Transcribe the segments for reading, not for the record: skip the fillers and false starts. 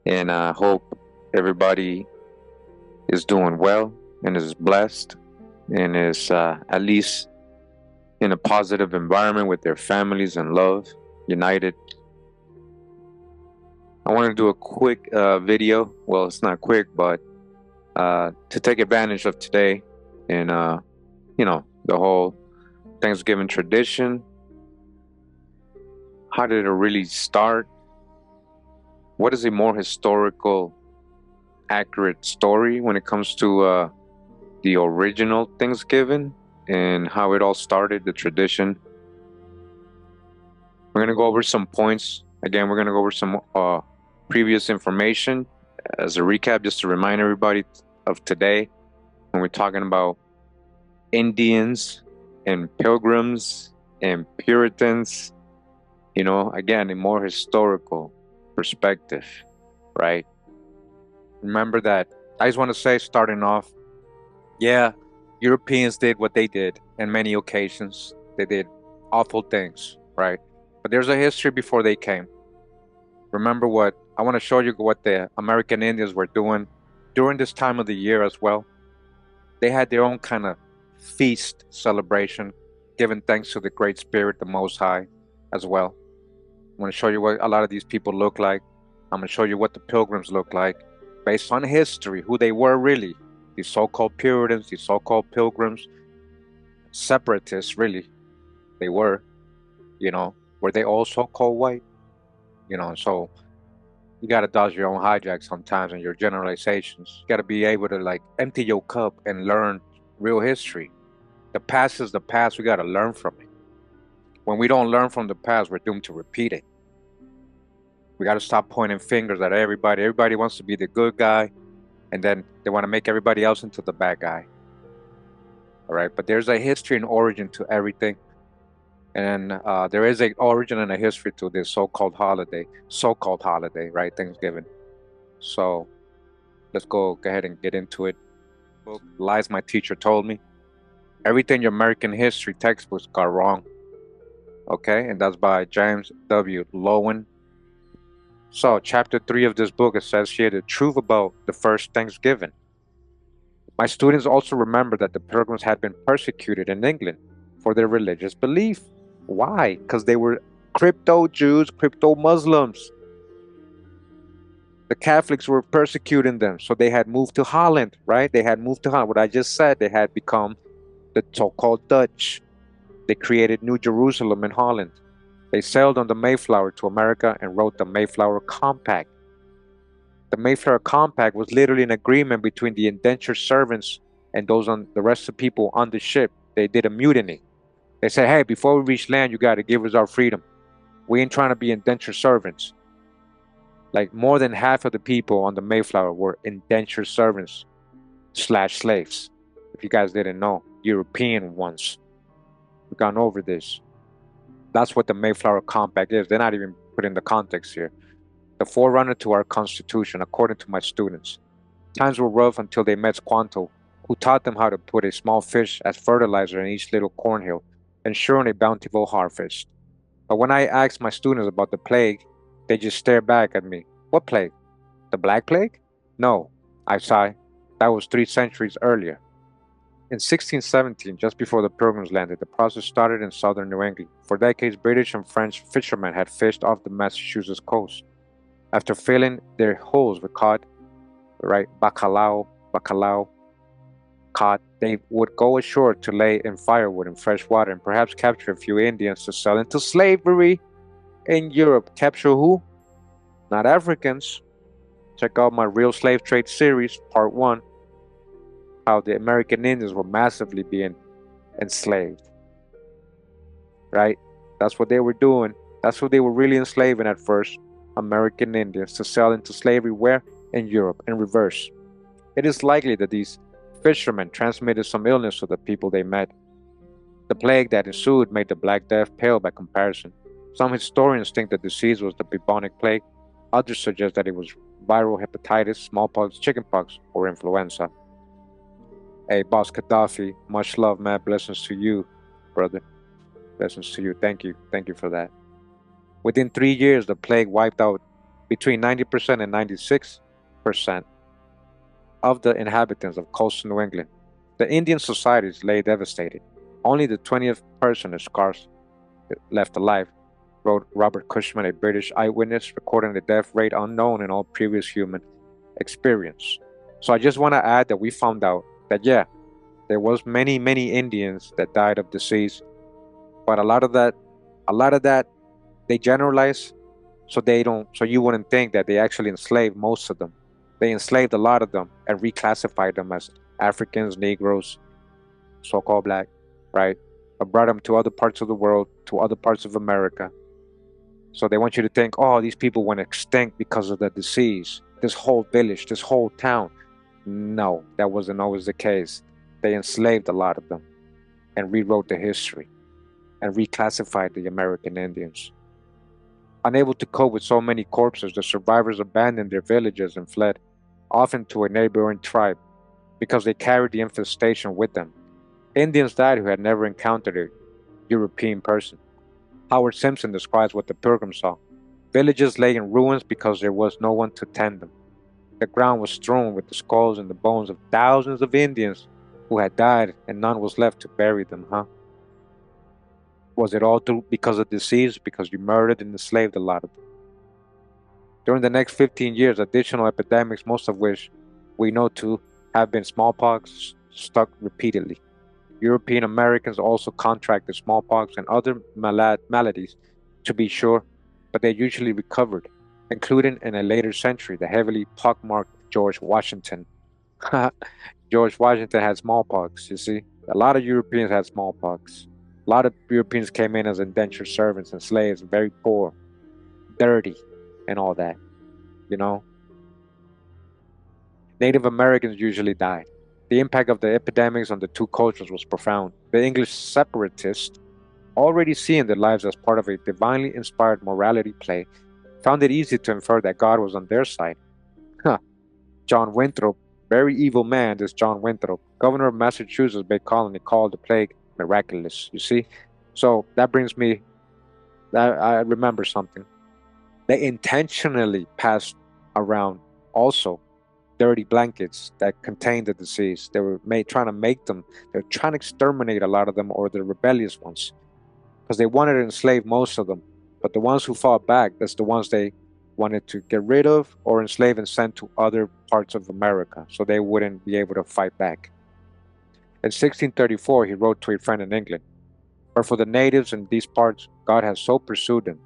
And I hope everybody is doing well and is blessed and is at least in a positive environment with their families and love, united. I want to do a quick video. Well, it's not quick, but to take advantage of today and, the whole Thanksgiving tradition. How did it really start? What is a more historical, accurate story when it comes to the original Thanksgiving and how it all started, the tradition? We're going to go over some points. Again, we're going to go over some previous information as a recap, just to remind everybody of today when we're talking about Indians and Pilgrims and Puritans. Again, a more historical perspective, right? Remember that. I just want to say, starting off, yeah, Europeans did what they did on many occasions. They did awful things, right? But there's a history before they came. Remember I want to show you what the American Indians were doing during this time of the year as well. They had their own kind of feast celebration, giving thanks to the Great Spirit, the Most High, as well. I'm going to show you what a lot of these people look like. I'm going to show you what the Pilgrims look like, based on history, who they were really. These so-called Puritans, these so-called Pilgrims, separatists, really, they were. Were they all so-called white? So you got to dodge your own hijack sometimes and your generalizations. You got to be able to empty your cup and learn real history. The past is the past. We got to learn from it. When we don't learn from the past, we're doomed to repeat it. We got to stop pointing fingers at everybody. Everybody wants to be the good guy, and then they want to make everybody else into the bad guy. All right, but there's a history and origin to everything. And there is an origin and a history to this so-called holiday, right? Thanksgiving. So let's go ahead and get into it. Book, Lies My Teacher Told Me. Everything your American history textbooks got wrong. Okay, and that's by James W. Lowen. So chapter 3 of this book, it says here the truth about the first Thanksgiving. My students also remember that the Pilgrims had been persecuted in England for their religious belief. Why? Because they were crypto Jews, crypto Muslims. The Catholics were persecuting them, so they had moved to Holland, right? They had moved to Holland. What I just said, they had become the so-called Dutch. They created New Jerusalem in Holland. They sailed on the Mayflower to America and wrote the Mayflower Compact. The Mayflower Compact was literally an agreement between the indentured servants and the rest of the people on the ship. They did a mutiny. They said, hey, before we reach land, you got to give us our freedom. We ain't trying to be indentured servants. More than half of the people on the Mayflower were indentured servants / slaves. If you guys didn't know, European ones. We've gone over this. That's what the Mayflower Compact is. They're not even put in the context here. The forerunner to our Constitution, according to my students. Times were rough until they met Squanto, who taught them how to put a small fish as fertilizer in each little cornhill, ensuring a bountiful harvest. But when I asked my students about the plague, they just stared back at me. What plague? The Black Plague? No, I sighed. That was 3 centuries earlier. In 1617, just before the Pilgrims landed, the process started in southern New England. For decades, British and French fishermen had fished off the Massachusetts coast. After filling their holes with cod, right, bacalao, cod, they would go ashore to lay in firewood and fresh water and perhaps capture a few Indians to sell into slavery in Europe. Capture who? Not Africans. Check out my Real Slave Trade series, part 1. How the American Indians were massively being enslaved. Right? That's what they were doing. That's what they were really enslaving at first. American Indians to sell into slavery where? In Europe, in reverse. It is likely that these fishermen transmitted some illness to the people they met. The plague that ensued made the Black Death pale by comparison. Some historians think the disease was the bubonic plague. Others suggest that it was viral hepatitis, smallpox, chickenpox, or influenza. Hey, Boss Gaddafi, much love, man. Blessings to you, brother. Blessings to you. Thank you. Thank you for that. Within 3 years, the plague wiped out between 90% and 96% of the inhabitants of coastal New England. The Indian societies lay devastated. Only the 20th person is scarce left alive, wrote Robert Cushman, a British eyewitness, recording the death rate unknown in all previous human experience. So I just want to add that we found out that yeah, there was many Indians that died of disease, but a lot of that they generalize, so they don't, so you wouldn't think that they actually enslaved most of them. They enslaved a lot of them and reclassified them as Africans, Negroes, so-called black, right? But brought them to other parts of the world, to other parts of America. So they want you to think, oh, these people went extinct because of the disease. This whole village, this whole town. No, that wasn't always the case. They enslaved a lot of them and rewrote the history and reclassified the American Indians. Unable to cope with so many corpses, the survivors abandoned their villages and fled, often to a neighboring tribe, because they carried the infestation with them. Indians died who had never encountered a European person. Howard Simpson describes what the pilgrims saw. Villages lay in ruins because there was no one to tend them. The ground was strewn with the skulls and the bones of thousands of Indians who had died, and none was left to bury them, huh? Was it all because of disease? Because you murdered and enslaved a lot of them? During the next 15 years, additional epidemics, most of which we know to have been smallpox, struck repeatedly. European Americans also contracted smallpox and other maladies, to be sure, but they usually recovered, including in a later century the heavily pockmarked George Washington. George Washington had smallpox, you see. A lot of Europeans had smallpox. A lot of Europeans came in as indentured servants and slaves, very poor, dirty, and all that, you know. Native Americans usually died. The impact of the epidemics on the two cultures was profound. The English separatists, already seeing their lives as part of a divinely inspired morality play, found it easy to infer that God was on their side. Huh. John Winthrop, very evil man, this John Winthrop, governor of Massachusetts Bay Colony, called the plague miraculous, you see? So that brings me, I remember something. They intentionally passed around also dirty blankets that contained the disease. They were trying to make them, they were trying to exterminate a lot of them, or the rebellious ones, because they wanted to enslave most of them. But the ones who fought back, that's the ones they wanted to get rid of or enslave and send to other parts of America so they wouldn't be able to fight back. In 1634, he wrote to a friend in England, "But for the natives in these parts, God has so pursued them.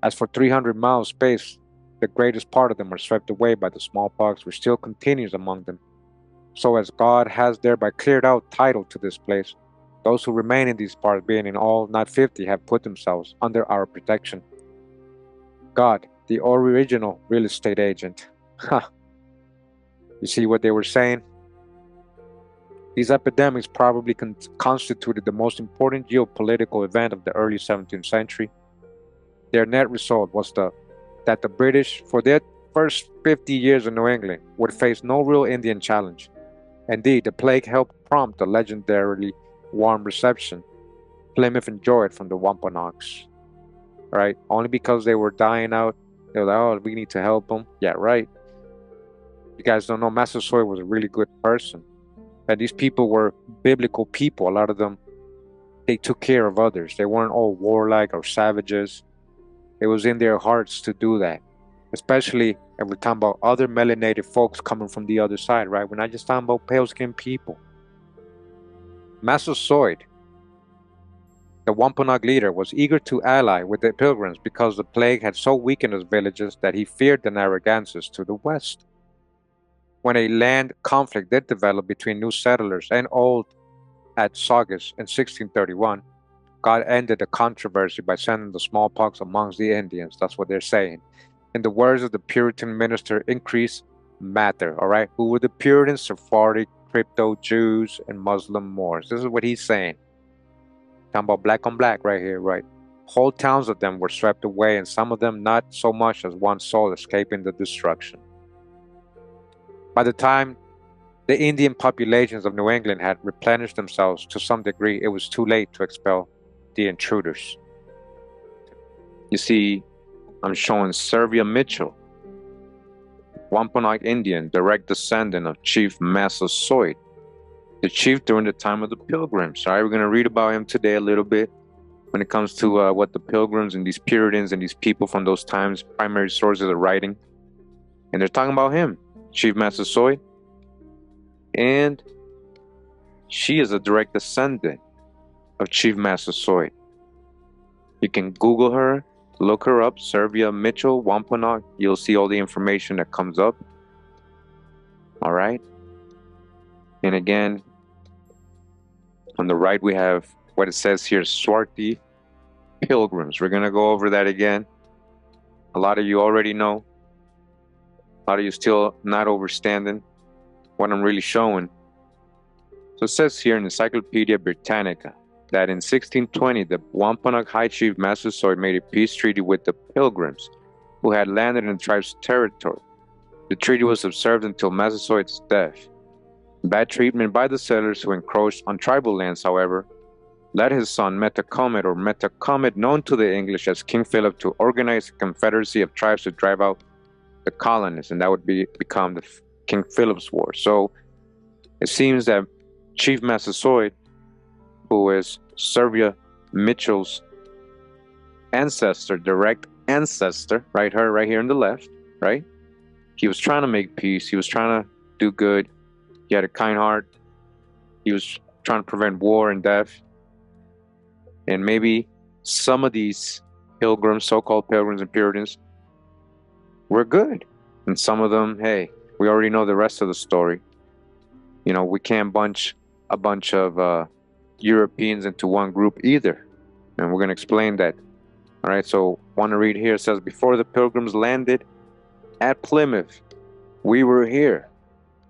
As for 300 miles space, the greatest part of them are swept away by the smallpox, which still continues among them. So as God has thereby cleared out title to this place, those who remain in these parts, being in all not 50, have put themselves under our protection." God, the original real estate agent. Ha! You see what they were saying? These epidemics probably constituted the most important geopolitical event of the early 17th century. Their net result was that the British, for their first 50 years in New England, would face no real Indian challenge. Indeed, the plague helped prompt the legendarily warm reception Plymouth enjoyed from the Wampanoags. Right? Only because they were dying out, they were like, oh, we need to help them. Yeah, right. You guys don't know, Massasoit was a really good person. And these people were biblical people. A lot of them, they took care of others. They weren't all warlike or savages. It was in their hearts to do that. Especially if we're talking about other melanated folks coming from the other side, right? We're not just talking about pale-skinned people. Massasoit, the Wampanoag leader, was eager to ally with the Pilgrims because the plague had so weakened his villages that he feared the Narragansetts to the west. When a land conflict did develop between new settlers and old at Saugus in 1631, God ended the controversy by sending the smallpox amongst the Indians. That's what they're saying. In the words of the Puritan minister, increase matter. All right, who were the Puritans? Sephardic, crypto Jews, and Muslim Moors. This is what he's saying. Talking about black on black right here, right? Whole towns of them were swept away, and some of them not so much as one soul escaping the destruction. By the time The Indian populations of New England had replenished themselves to some degree. It was too late to expel the intruders. You see, I'm showing Servia Mitchell, Wampanoag Indian, direct descendant of Chief Massasoit, the chief during the time of the Pilgrims. All right, we're going to read about him today a little bit when it comes to what the Pilgrims and these Puritans and these people from those times, primary sources of writing. And they're talking about him, Chief Massasoit. And she is a direct descendant of Chief Massasoit. You can Google her, look her up, Servia Mitchell, Wampanoag. You'll see all the information that comes up. All right. And again, on the right, we have what it says here, Swarthi Pilgrims. We're going to go over that again. A lot of you already know. A lot of you still not understanding what I'm really showing. So it says here in Encyclopedia Britannica that in 1620, the Wampanoag High Chief Massasoit made a peace treaty with the Pilgrims, who had landed in the tribe's territory. The treaty was observed until Massasoit's death. Bad treatment by the settlers who encroached on tribal lands, however, led his son Metacomet, known to the English as King Philip, to organize a confederacy of tribes to drive out the colonists, and that would become the King Philip's War. So it seems that Chief Massasoit, who is Servia Mitchell's ancestor, direct ancestor, right here on the left, right? He was trying to make peace. He was trying to do good. He had a kind heart. He was trying to prevent war and death. And maybe some of these pilgrims, so-called pilgrims and Puritans, were good. And some of them, hey, we already know the rest of the story. You know, we can't bunch a bunch of Europeans into one group either. And we're going to explain that. All right, so want to read here. It says, before the Pilgrims landed at Plymouth, we were here.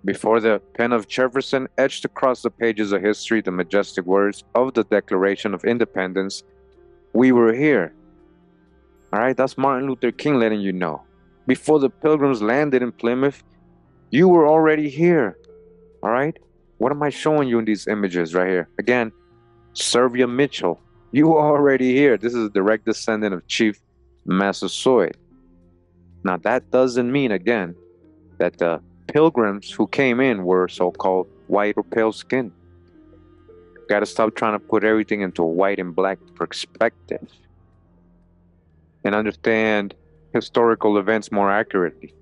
Before the pen of Jefferson etched across the pages of history the majestic words of the Declaration of Independence, we were here. All right, that's Martin Luther King letting you know. Before the Pilgrims landed in Plymouth, you were already here. All right, what am I showing you in these images right here? Again, Servia Mitchell, you were already here. This is a direct descendant of Chief Massasoit. Now, that doesn't mean, again, that the Pilgrims who came in were so-called white or pale skin. Got to stop trying to put everything into a white and black perspective and understand historical events more accurately.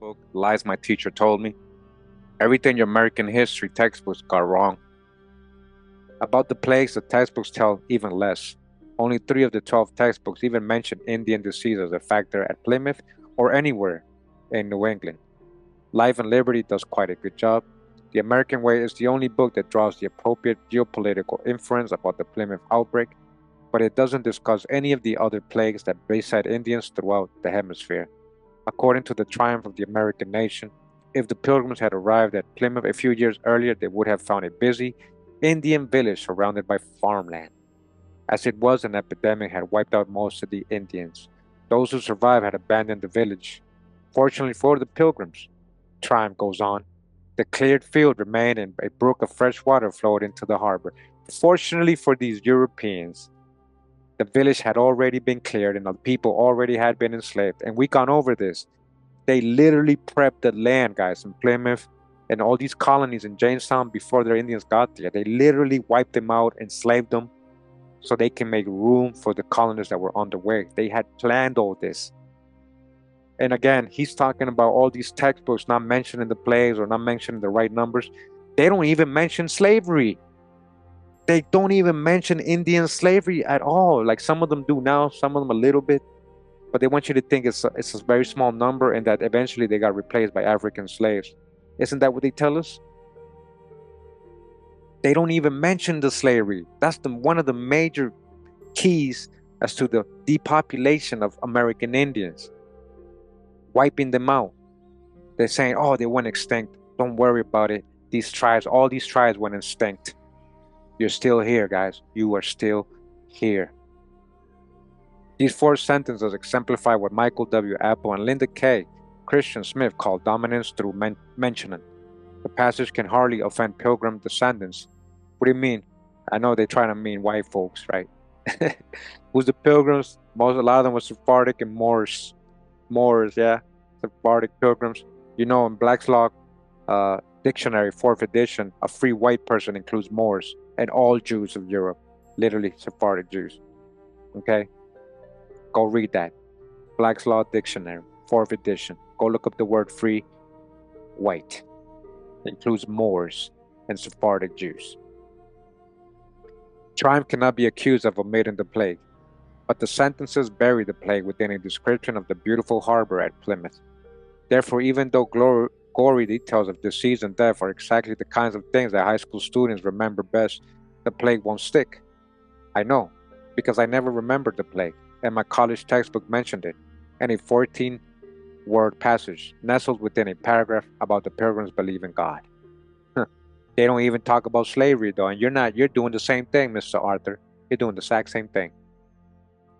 Book, Lies My Teacher Told Me. Everything your American history textbooks got wrong. About the plagues, the textbooks tell even less. Only 3 of the 12 textbooks even mention Indian disease as a factor at Plymouth or anywhere in New England. Life and Liberty does quite a good job. The American Way is the only book that draws the appropriate geopolitical inference about the Plymouth outbreak, but it doesn't discuss any of the other plagues that beset Indians throughout the hemisphere. According to the Triumph of the American Nation, if the Pilgrims had arrived at Plymouth a few years earlier, they would have found a busy Indian village surrounded by farmland. As it was, an epidemic had wiped out most of the Indians. Those who survived had abandoned the village. Fortunately for the Pilgrims, Triumph goes on, the cleared field remained and a brook of fresh water flowed into the harbor. Fortunately for these Europeans, the village had already been cleared and the people already had been enslaved. And we gone over this. They literally prepped the land, guys, in Plymouth and all these colonies in Jamestown before the Indians got there. They literally wiped them out, enslaved them, so they can make room for the colonists that were on the way. They had planned all this. And again, he's talking about all these textbooks not mentioning the plagues or not mentioning the right numbers. They don't even mention slavery. They don't even mention Indian slavery at all. Like some of them do now, some of them a little bit. But they want you to think it's a very small number and that eventually they got replaced by African slaves. Isn't that what they tell us? They don't even mention the slavery. That's one of the major keys as to the depopulation of American Indians. Wiping them out. They're saying, oh, they went extinct. Don't worry about it. These tribes, all these tribes went extinct. You're still here, guys. You are still here. These 4 sentences exemplify what Michael W. Apple and Linda K. Christian Smith call dominance through mentioning. The passage can hardly offend Pilgrim descendants. What do you mean? I know they're trying to mean white folks, right? Who's the Pilgrims? A lot of them were Sephardic and Moors. Moors, yeah, Sephardic Pilgrims. You know, in Black's Law Dictionary, 4th edition, a free white person includes Moors and all Jews of Europe, literally Sephardic Jews. Okay, go read that. Black's Law Dictionary, 4th edition. Go look up the word free white. It includes Moors and Sephardic Jews. Triumph cannot be accused of omitting the plague, but the sentences bury the plague within a description of the beautiful harbor at Plymouth. Therefore, even though gory details of disease and death are exactly the kinds of things that high school students remember best, the plague won't stick. I know, because I never remembered the plague, and my college textbook mentioned it, and a 14-word passage nestled within a paragraph about the Pilgrims' belief in God. They don't even talk about slavery, though, and you're doing the same thing, Mr. Arthur. You're doing the exact same thing.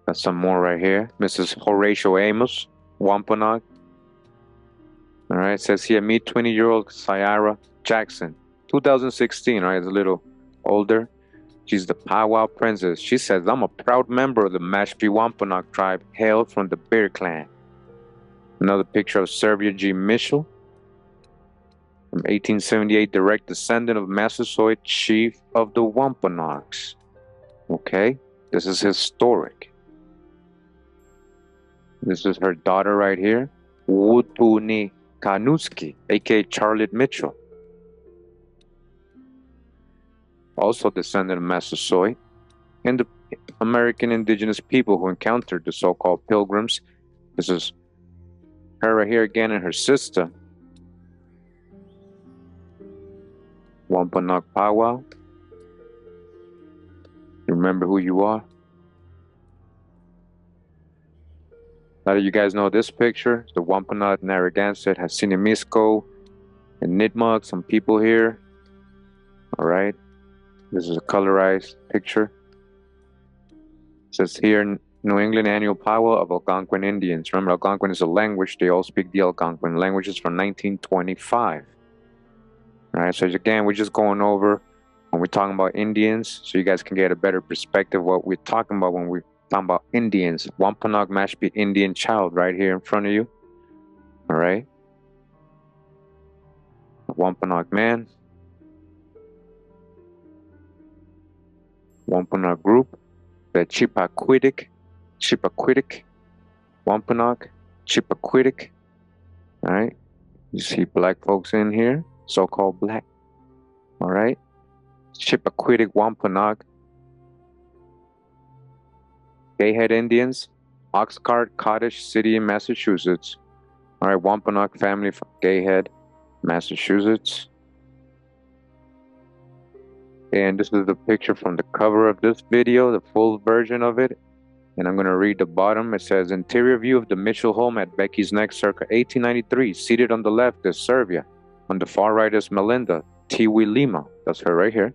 Got some more right here. Mrs. Horatio Amos, Wampanoag. All right, it says here, meet 20-year-old Ciara Jackson, 2016, right, is a little older. She's the powwow princess. She says, I'm a proud member of the Mashpee Wampanoag tribe, hailed from the Bear Clan. Another picture of Sylvia G. Mitchell, from 1878, direct descendant of Massasoit chief of the Wampanoags. Okay, this is historic. This is her daughter right here, Wutuni Kanuski, aka Charlotte Mitchell, also descendant of Massasoit, and the American indigenous people who encountered the so-called Pilgrims. This is her right here again and her sister, Wampanoag Powwow. Remember who you are? A lot of you guys know this picture. The Wampanoag, Narragansett, Hassinamisco, and Nipmuc, some people here. All right. This is a colorized picture. It says here, New England Annual Powwow of Algonquin Indians. Remember, Algonquin is a language. They all speak the Algonquin languages from 1925. All right. So again, we're just going over when we're talking about Indians, so you guys can get a better perspective of what we're talking about when we're talking about Indians. Wampanoag Mashpee Indian child right here in front of you. All right. Wampanoag man. Wampanoag group. The Chippaquiddick, Wampanoag, Chippaquiddick. All right. You see black folks in here, so-called black. All right. Chippaquiddick, Wampanoag. Gayhead Indians, Oxcart Cottage City in Massachusetts. All right, Wampanoag family from Gayhead, Massachusetts. And this is the picture from the cover of this video, the full version of it. And I'm going to read the bottom. It says, interior view of the Mitchell home at Becky's Neck, circa 1893. Seated on the left is Sylvia. On the far right is Melinda Tiwi Lima. That's her right here.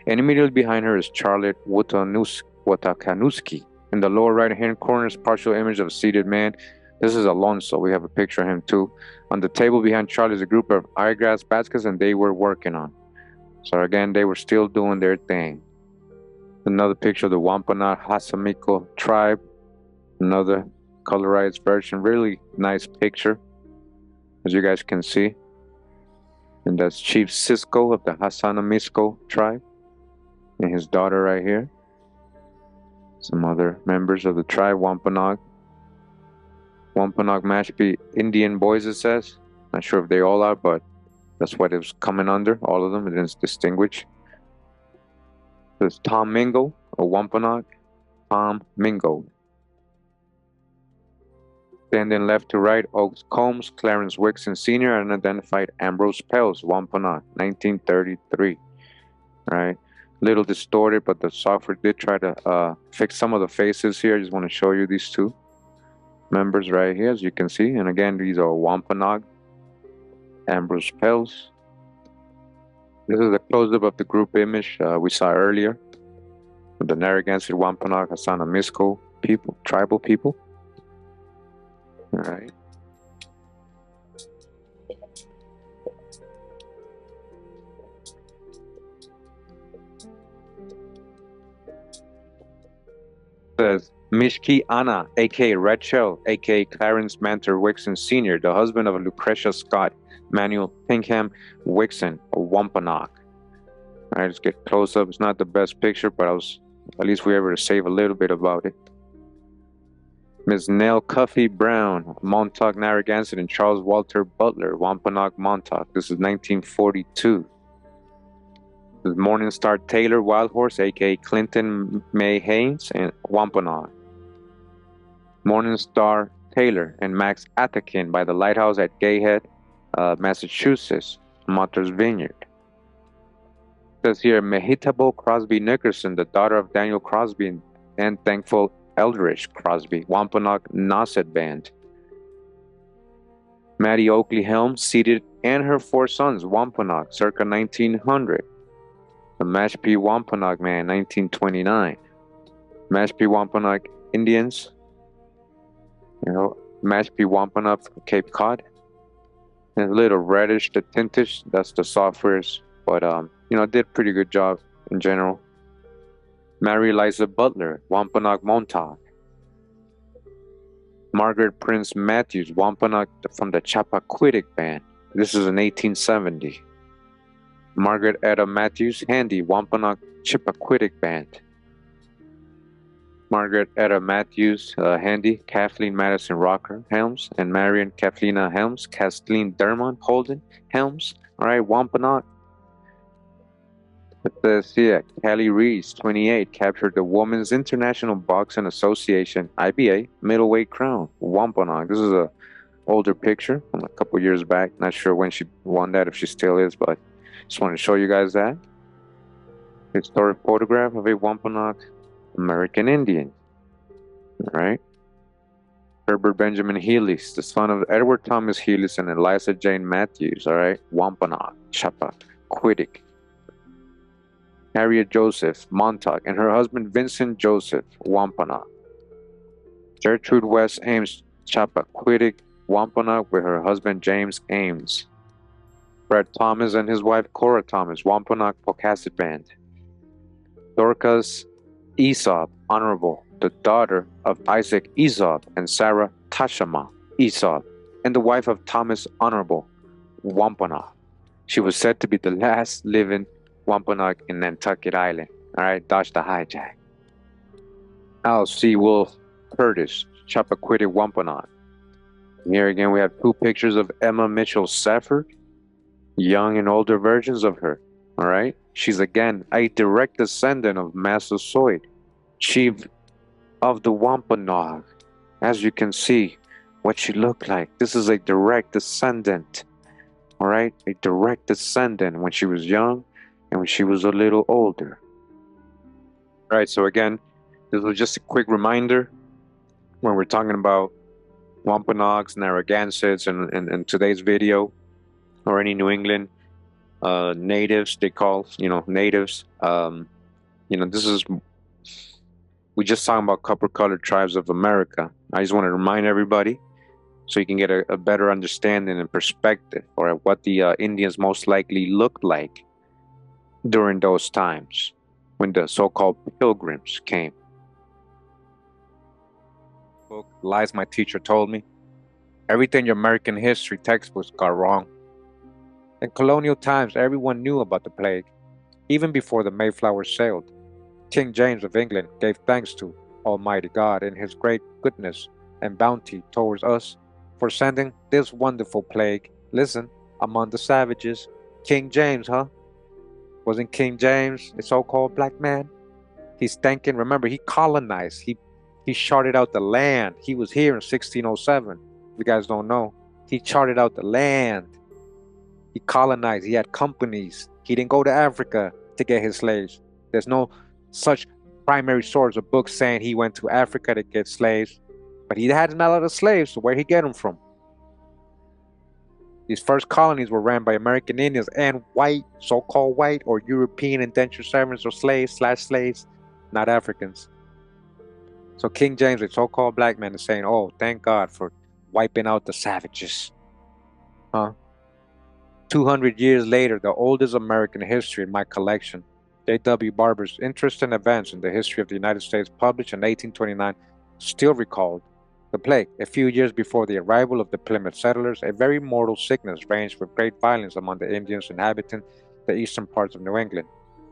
And immediately behind her is Charlotte Watakanuski. In the lower right-hand corner is partial image of a seated man. This is Alonso. We have a picture of him too. On the table behind Charlie is a group of eyeglass baskets, and they were working on. So again, they were still doing their thing. Another picture of the Wampanoag Hasamiko tribe. Another colorized version. Really nice picture, as you guys can see. And that's Chief Cisco of the Hasanamisco tribe. And his daughter right here. Some other members of the tribe, Wampanoag. Wampanoag Mashpee Indian boys, it says. Not sure if they all are, but that's what it was coming under. All of them. It didn't distinguish. There's Tom Mingo, or Wampanoag. Tom Mingo. Standing left to right, Oaks Combs, Clarence Wixon Sr., unidentified Ambrose Pels, Wampanoag, 1933. Right? Little distorted, but the software did try to fix some of the faces here. I just want to show you these two members right here, as you can see. And again, these are Wampanoag, Ambrose Pels. This is a close-up of the group image we saw earlier. The Narragansett, Wampanoag, Hasanamisco people, tribal people. All right. Says Mishki Anna, aka Red Shell, aka Clarence Manter Wixon Sr., the husband of Lucretia Scott, Manuel Pinkham Wixon, a Wampanoag. All right, let's get close up. It's not the best picture, but at least we were able to save a little bit about it. Ms. Nell Cuffy Brown, Montauk Narragansett, and Charles Walter Butler, Wampanoag Montauk. This is 1942. This is Morningstar Taylor Wildhorse, aka Clinton May Haynes, and Wampanoag. Morningstar Taylor and Max Atakin by the lighthouse at Gayhead, Massachusetts, Martha's Vineyard. It says here, Mehitable Crosby Nickerson, the daughter of Daniel Crosby and Thankful Eldridge Crosby, Wampanoag Nauset Band. Maddie Oakley Helms, seated, and her 4 sons, Wampanoag, circa 1900. The Mashpee Wampanoag Man, 1929. Mashpee Wampanoag Indians, Mashpee Wampanoag from Cape Cod. And a little reddish, the tintish, that's the softwares, but did pretty good job in general. Mary Eliza Butler, Wampanoag Montauk. Margaret Prince Matthews, Wampanoag from the Chappaquiddick Band. This is in 1870. Margaret Etta Matthews Handy, Wampanoag Chippaquiddick Band. Margaret Etta Matthews Handy, Kathleen Madison Rocker Helms, and Marion Kathleen Helms, Kathleen Dermont Holden Helms. All right, Wampanoag. It says here, Kelly Reese, 28, captured the Women's International Boxing Association, IBA, middleweight crown, Wampanoag. This is a older picture from a couple years back. Not sure when she won that, if she still is, but just wanted to show you guys that. Historic photograph of a Wampanoag American Indian. All right. Herbert Benjamin Healis, the son of Edward Thomas Healis and Eliza Jane Matthews. All right. Wampanoag, Chappaquiddick. Harriet Joseph Montauk and her husband Vincent Joseph Wampanoag. Gertrude West Ames Chappaquiddick, Wampanoag, with her husband James Ames. Fred Thomas and his wife Cora Thomas, Wampanoag Pocasset Band. Dorcas Aesop Honorable, the daughter of Isaac Aesop and Sarah Tashama Aesop, and the wife of Thomas Honorable, Wampanoag. She was said to be the last living Wampanoag in Nantucket Island. All right, dodge the hijack. Al C. Wolf Curtis, Chappaquiddick Wampanoag. Here again, we have 2 pictures of Emma Mitchell Safford, young and older versions of her. All right, she's again a direct descendant of Massasoit, chief of the Wampanoag. As you can see, what she looked like. This is a direct descendant. All right, a direct descendant when she was young and when she was a little older. All right, so again, this was just a quick reminder when we're talking about Wampanoags, Narragansetts, and today's video, or any New England natives, they call, natives. This is, we just talking about copper-colored tribes of America. I just want to remind everybody so you can get a better understanding and perspective or what the Indians most likely looked like during those times when the so-called pilgrims came. Book, Lies My Teacher Told Me. Everything your American history textbooks got wrong. In colonial times, everyone knew about the plague, even before the Mayflower sailed. King James of England gave thanks to Almighty God in his great goodness and bounty towards us for sending this wonderful plague. Listen, among the savages. King James, huh? Wasn't King James a so-called black man? He's thanking, remember, he colonized. He charted out the land. He was here in 1607. If you guys don't know, he charted out the land. He colonized. He had companies. He didn't go to Africa to get his slaves. There's no such primary source of books saying he went to Africa to get slaves. But he had a lot of slaves, so where'd he get them from? These first colonies were ran by American Indians and white, so-called white or European indentured servants or slaves, not Africans. So King James, a so-called black man, is saying, oh, thank God for wiping out the savages. 200 years later, the oldest American history in my collection, J.W. Barber's Interesting Events in the History of the United States, published in 1829, still recalled the plague. A few years before the arrival of the Plymouth settlers, a very mortal sickness raged with great violence among the Indians inhabiting the eastern parts of New England.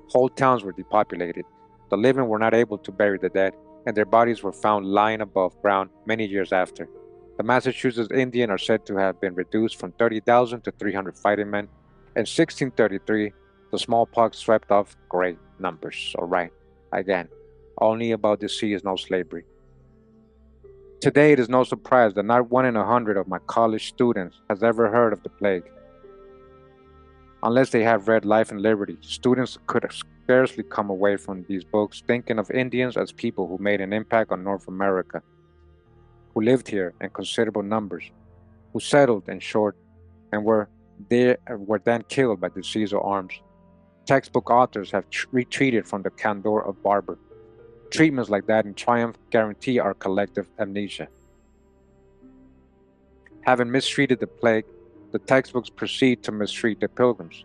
Whole towns were depopulated. The living were not able to bury the dead, and their bodies were found lying above ground many years after. The Massachusetts Indians are said to have been reduced from 30,000 to 300 fighting men. In 1633, the smallpox swept off great numbers. All right, again, only about disease, no slavery. Today, it is no surprise that not 1 in 100 of my college students has ever heard of the plague. Unless they have read Life and Liberty, students could scarcely come away from these books thinking of Indians as people who made an impact on North America, who lived here in considerable numbers, who settled in short and were then killed by disease or arms. Textbook authors have retreated from the candor of Barber. Treatments like that in triumph guarantee our collective amnesia. Having mistreated the plague, the textbooks proceed to mistreat the pilgrims.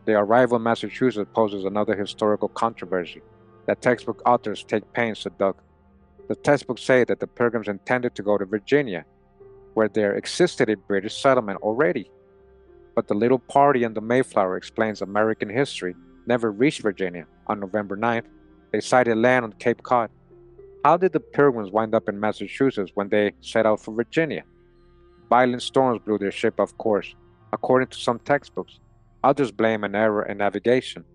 The arrival in Massachusetts poses another historical controversy that textbook authors take pains to duck. The textbooks say that the pilgrims intended to go to Virginia, where there existed a British settlement already. But the little party in the Mayflower explains American history never reached Virginia. On November 9th, they sighted land on Cape Cod. How did the pilgrims wind up in Massachusetts when they set out for Virginia? Violent storms blew their ship off course, according to some textbooks. Others blame an error in navigation.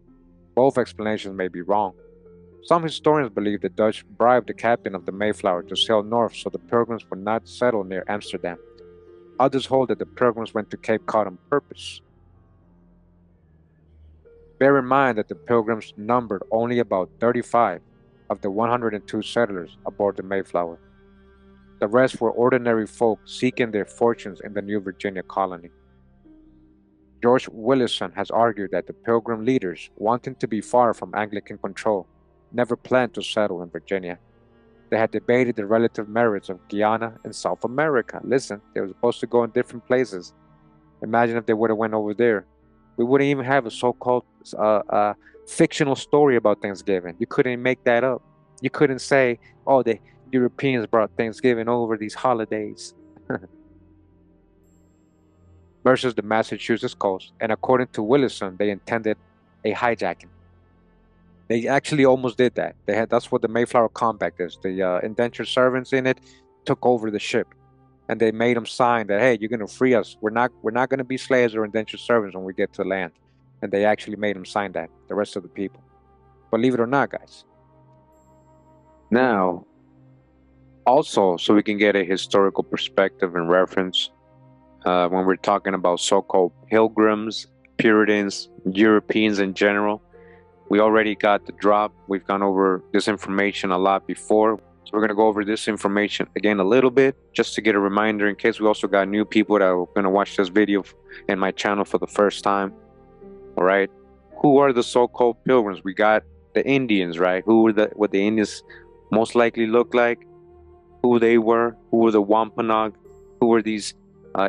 Both explanations may be wrong. Some historians believe the Dutch bribed the captain of the Mayflower to sail north so the pilgrims would not settle near Amsterdam. Others hold that the pilgrims went to Cape Cod on purpose. Bear in mind that the pilgrims numbered only about 35 of the 102 settlers aboard the Mayflower. The rest were ordinary folk seeking their fortunes in the New Virginia colony. George Willison has argued that the Pilgrim leaders, wanting to be far from Anglican control, never planned to settle in Virginia. They had debated the relative merits of Guyana and South America. Listen, they were supposed to go in different places. Imagine if they would have went over there. We wouldn't even have a so-called fictional story about Thanksgiving. You couldn't make that up. You couldn't say, oh, the Europeans brought Thanksgiving over these holidays. Versus the Massachusetts coast, and according to Willison, they intended a hijacking. They actually almost did that. That's what the Mayflower Compact is. The indentured servants in it took over the ship, and they made them sign that, hey, you're going to free us. We're not going to be slaves or indentured servants when we get to land. And they actually made them sign that. The rest of the people, believe it or not, guys. Now, also, so we can get a historical perspective and reference when we're talking about so-called pilgrims, Puritans, Europeans in general. We already got the drop. We've gone over this information a lot before. So we're going to go over this information again a little bit, just to get a reminder in case we also got new people that are going to watch this video in my channel for the first time. All right. Who are the so-called pilgrims? We got the Indians, right? What the Indians most likely look like, who they were, who were the Wampanoag, who were these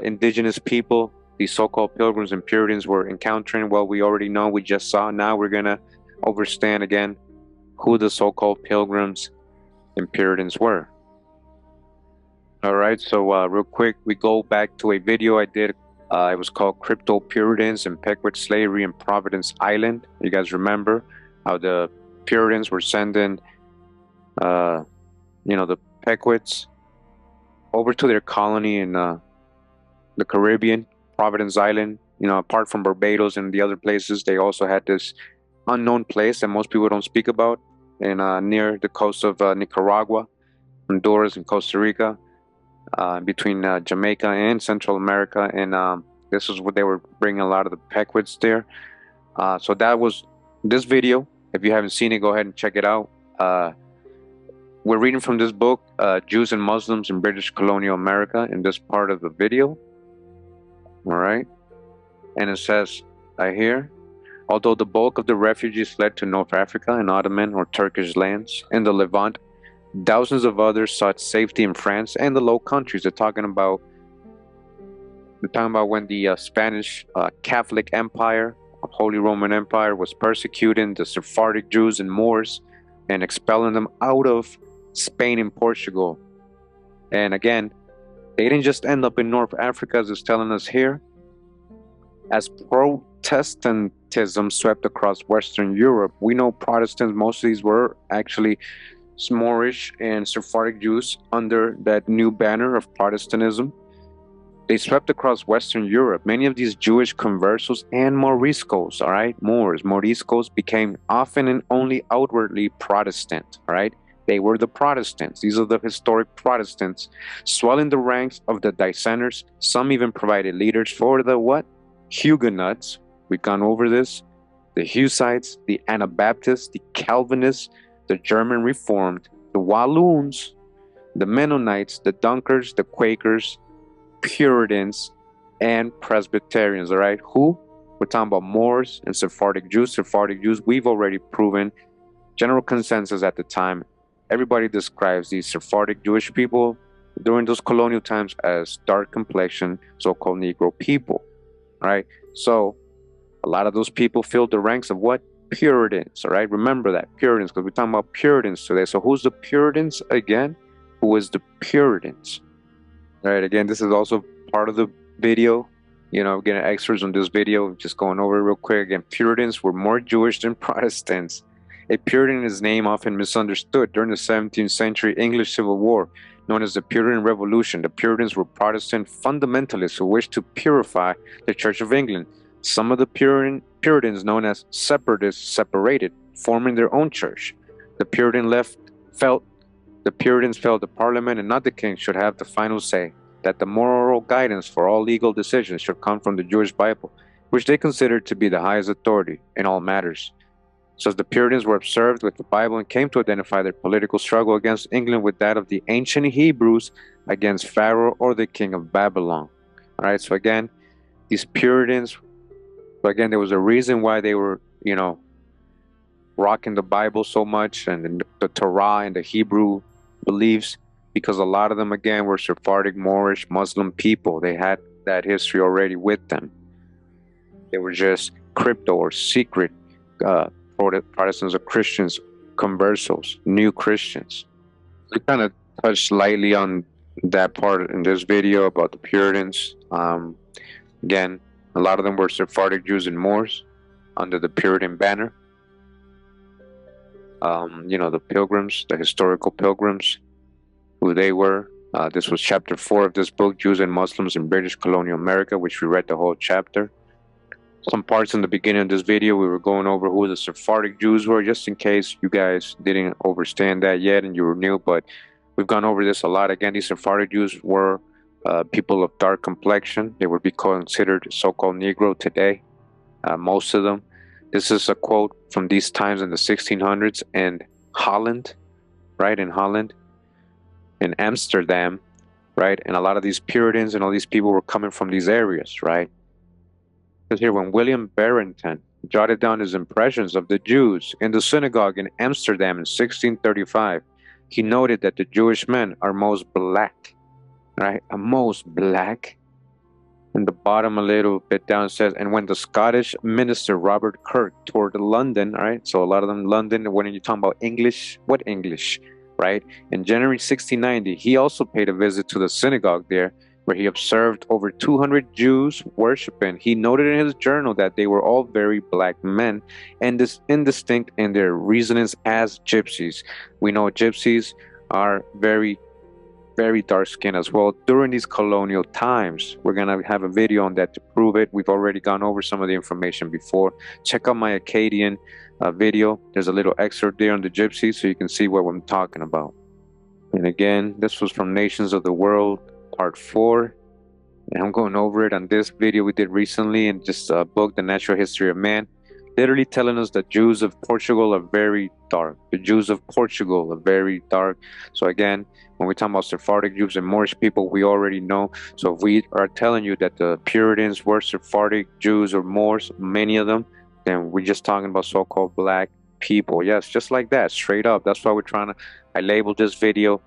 indigenous people these so-called pilgrims and Puritans were encountering. Well, we already know, we just saw. Now we're going to understand again who the so-called pilgrims and Puritans were. All right, so real quick, we go back to a video I did. It was called Crypto Puritans and Pequot Slavery in Providence Island. You guys remember how the Puritans were sending, the Pequots over to their colony in the Caribbean, Providence Island. Apart from Barbados and the other places, they also had this unknown place that most people don't speak about, and near the coast of Nicaragua, Honduras, and Costa Rica, between Jamaica and Central America. And this is what they were bringing a lot of the Pequots there. So that was this video. If you haven't seen it, go ahead and check it out. We're reading from this book, Jews and Muslims in British Colonial America, in this part of the video. All right. And it says here, although the bulk of the refugees fled to North Africa and Ottoman or Turkish lands in the Levant, thousands of others sought safety in France and the Low Countries. They're talking about when the Spanish Catholic Empire Holy Roman Empire was persecuting the Sephardic Jews and Moors and expelling them out of Spain and Portugal. And again, they didn't just end up in North Africa, as it's telling us here. As Protestantism swept across Western Europe, we know Protestants, most of these were actually Moorish and Sephardic Jews under that new banner of Protestantism. They swept across Western Europe. Many of these Jewish conversos and Moriscos, all right, Moriscos became often and only outwardly Protestant, all right? They were the Protestants. These are the historic Protestants, swelling the ranks of the dissenters. Some even provided leaders for the what? Huguenots. We've gone over this. The Hussites, the Anabaptists, the Calvinists, the German Reformed, the Walloons, the Mennonites, the Dunkers, the Quakers, Puritans, and Presbyterians, all right? Who? We're talking about Moors and Sephardic Jews. Sephardic Jews, we've already proven, general consensus at the time, everybody describes these Sephardic Jewish people during those colonial times as dark complexion, so-called Negro people, all right? So a lot of those people filled the ranks of what? Puritans, all right? Remember that, Puritans, because we're talking about Puritans today. So who's the Puritans again? Who is the Puritans? All right, again, this is also part of the video, getting extras on this video, just going over it real quick. Again, Puritans were more Jewish than Protestants. A Puritan is a name often misunderstood during the 17th century English Civil War, known as the Puritan Revolution. The Puritans were Protestant fundamentalists who wished to purify the Church of England. Some of the Puritans, known as separatists, separated, forming their own church. The Puritans felt the Parliament and not the king should have the final say, that the moral guidance for all legal decisions should come from the Jewish Bible, which they considered to be the highest authority in all matters. So the Puritans were observed with the Bible and came to identify their political struggle against England with that of the ancient Hebrews against Pharaoh or the king of Babylon. All right, so again, these Puritans, there was a reason why they were, rocking the Bible so much and the Torah and the Hebrew beliefs, because a lot of them, again, were Sephardic, Moorish, Muslim people. They had that history already with them. They were just crypto or secret Protestants or Christians, conversos, new Christians. We kind of touched lightly on that part in this video about the Puritans. Again, a lot of them were Sephardic Jews and Moors under the Puritan banner. The pilgrims, the historical pilgrims, who they were. This was chapter 4 of this book, Jews and Muslims in British Colonial America, which we read the whole chapter. Some parts in the beginning of this video, we were going over who the Sephardic Jews were, just in case you guys didn't understand that yet and you were new, but we've gone over this a lot. Again, these Sephardic Jews were people of dark complexion. They would be considered so-called Negro today, most of them. This is a quote from these times in the 1600s in Holland, right? In Holland, in Amsterdam, right? And a lot of these Puritans and all these people were coming from these areas, right? Because here, when William Barrington jotted down his impressions of the Jews in the synagogue in Amsterdam in 1635, he noted that the Jewish men are most black, right? Most black. In the bottom a little bit down says, and when the Scottish minister Robert Kirk toured London, right? So a lot of them London, when you're talking about English, what English, right? In January 1690, he also paid a visit to the synagogue there, where he observed over 200 Jews worshiping. He noted in his journal that they were all very black men and indistinct in their reasonings as gypsies. We know gypsies are very, very dark skin as well during these colonial times. We're going to have a video on that to prove it. We've already gone over some of the information before. Check out my Acadian video. There's a little excerpt there on the gypsies so you can see what I'm talking about. And again, this was from Nations of the World, part 4. And I'm going over it on this video we did recently in just a book, The Natural History of Man, literally telling us that Jews of Portugal are very dark. The Jews of Portugal are very dark. So again, when we're talking about Sephardic Jews and Moorish people, we already know. So if we are telling you that the Puritans were Sephardic Jews or Moors, many of them, then we're just talking about so-called black people. Yes, just like that, straight up. That's why I labeled this video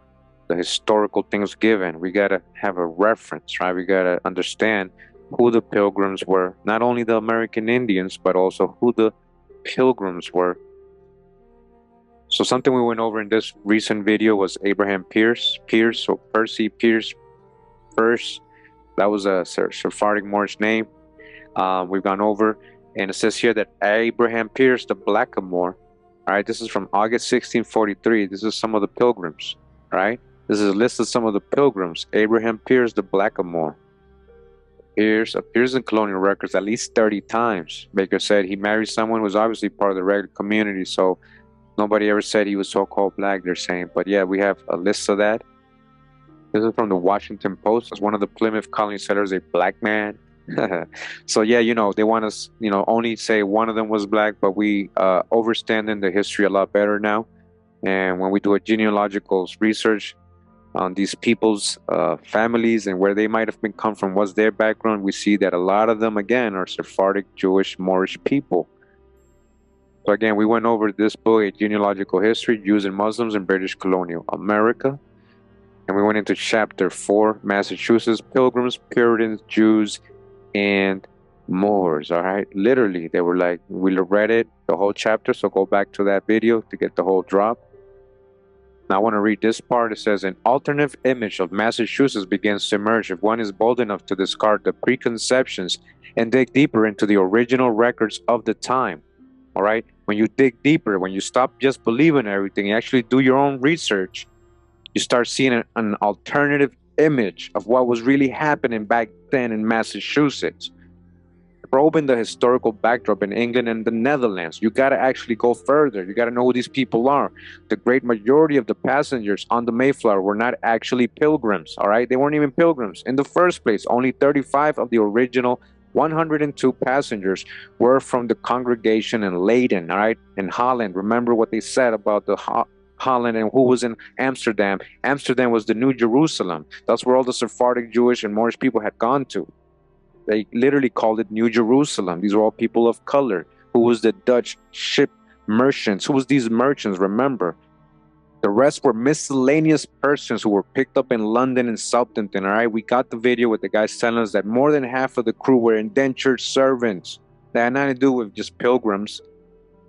the historical things given. We got to have a reference, right? We got to understand who the Pilgrims were, not only the American Indians, but also who the Pilgrims were. So something we went over in this recent video was Abraham Pierce, or Percy Pierce first. That was a Sephardic Moorish name. We've gone over, and it says here that Abraham Pierce the Blackamoor. All right, this is from August 1643. This is some of the Pilgrims. All right, this is a list of some of the Pilgrims. Abraham Pierce the Blackamoor. Pierce appears in colonial records at least 30 times. Baker said he married someone who was obviously part of the regular community, so nobody ever said he was so-called black, they're saying. But yeah, we have a list of that. This is from the Washington Post. As one of the Plymouth colony settlers, a black man. So yeah, they want us, only say one of them was black, but we overstanding the history a lot better now. And when we do a genealogical research on these people's families and where they might have been come from, what's their background, we see that a lot of them, again, are Sephardic, Jewish, Moorish people. So again, we went over this book, A Genealogical History, Jews and Muslims in British Colonial America. And we went into chapter 4, Massachusetts, Pilgrims, Puritans, Jews, and Moors. All right, literally, they were like, we read it, the whole chapter. So go back to that video to get the whole drop. Now I want to read this part. It says, an alternative image of Massachusetts begins to emerge if one is bold enough to discard the preconceptions and dig deeper into the original records of the time. All right, when you dig deeper, when you stop just believing everything, you actually do your own research, you start seeing an alternative image of what was really happening back then in Massachusetts. Probing the historical backdrop in England and the Netherlands, you got to actually go further. You got to know who these people are. The great majority of the passengers on the Mayflower were not actually pilgrims, all right? They weren't even pilgrims in the first place. Only 35 of the original 102 passengers were from the congregation in Leiden, all right, in Holland. Remember what they said about the Holland and who was in Amsterdam. Amsterdam was the New Jerusalem. That's where all the Sephardic, Jewish, and Moorish people had gone to. They literally called it New Jerusalem. These were all people of color. Who was the Dutch ship merchants? Who was these merchants? Remember, the rest were miscellaneous persons who were picked up in London and Southampton. All right, we got the video with the guys telling us that more than half of the crew were indentured servants. That had nothing to do with just pilgrims.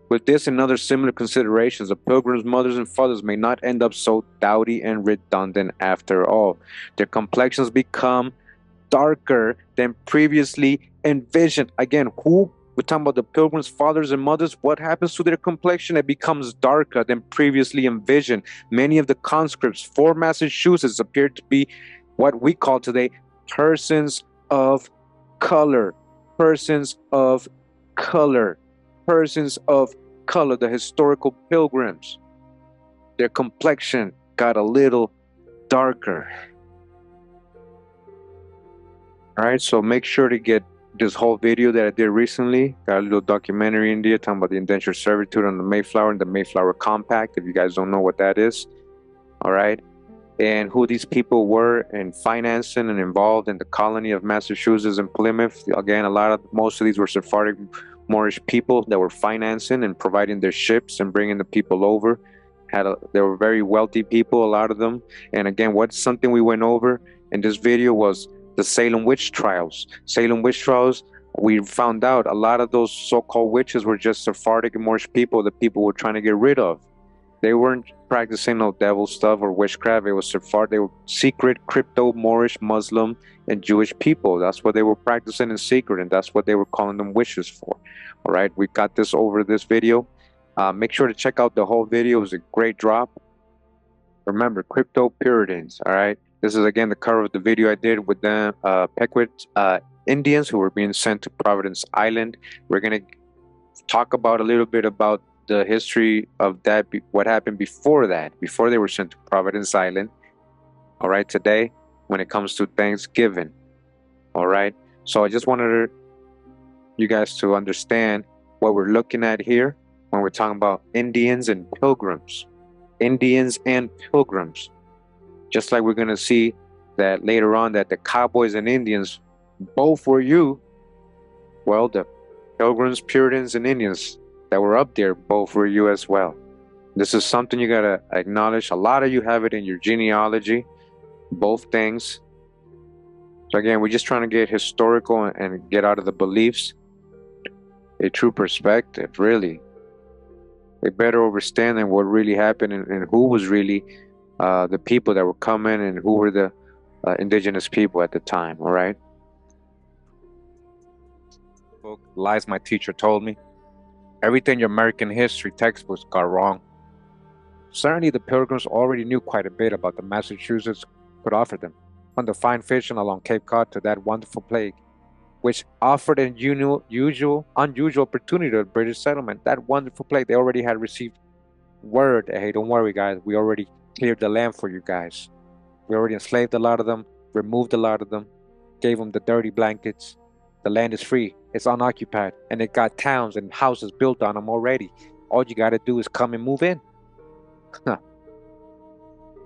With this and other similar considerations, the pilgrims' mothers and fathers may not end up so dowdy and redundant after all. Their complexions become darker than previously envisioned. Again, we're talking about the pilgrims' fathers and mothers. What happens to their complexion? It becomes darker than previously envisioned. Many of the conscripts for Massachusetts appear to be what we call today persons of color. Persons of color. Persons of color, the historical pilgrims. Their complexion got a little darker. All right, so make sure to get this whole video that I did recently. Got a little documentary in there talking about the indentured servitude on the Mayflower and the Mayflower Compact, if you guys don't know what that is. All right, and who these people were in financing and involved in the colony of Massachusetts and Plymouth. Again, most of these were Sephardic Moorish people that were financing and providing their ships and bringing the people over. They were very wealthy people, a lot of them. And again, what's something we went over in this video was the Salem witch trials. Salem witch trials, we found out a lot of those so-called witches were just Sephardic and Moorish people that people were trying to get rid of. They weren't practicing no devil stuff or witchcraft. It was Sephardic. They were secret, crypto, Moorish, Muslim, and Jewish people. That's what they were practicing in secret, and that's what they were calling them witches for. All right, we got this over this video. Make sure to check out the whole video. It was a great drop. Remember, crypto Puritans. All right, this is again the cover of the video I did with the Pequot Indians who were being sent to Providence Island. We're gonna talk about a little bit about the history of that, what happened before that, before they were sent to Providence Island. All right, today when it comes to Thanksgiving. All right, so I just wanted you guys to understand what we're looking at here when we're talking about Indians and pilgrims. Indians and pilgrims. Just like we're going to see that later on that the cowboys and Indians both were well, the pilgrims, Puritans, and Indians that were up there both were you as well. This is something you got to acknowledge. A lot of you have it in your genealogy, both things. So again, we're just trying to get historical and get out of the beliefs a true perspective, really, a better understanding what really happened and who was really the people that were coming and who were the indigenous people at the time. All right. Book, lies my teacher told me. Everything your American history textbooks got wrong. Certainly, the Pilgrims already knew quite a bit about the Massachusetts could offer them, from the fine fishing along Cape Cod to that wonderful plague, which offered an unusual opportunity to British settlement. That wonderful plague, they already had received word. Hey, don't worry, guys. We already cleared the land for you guys. We already enslaved a lot of them, removed a lot of them, gave them the dirty blankets. The land is free. It's unoccupied, and it got towns and houses built on them already. All you got to do is come and move in.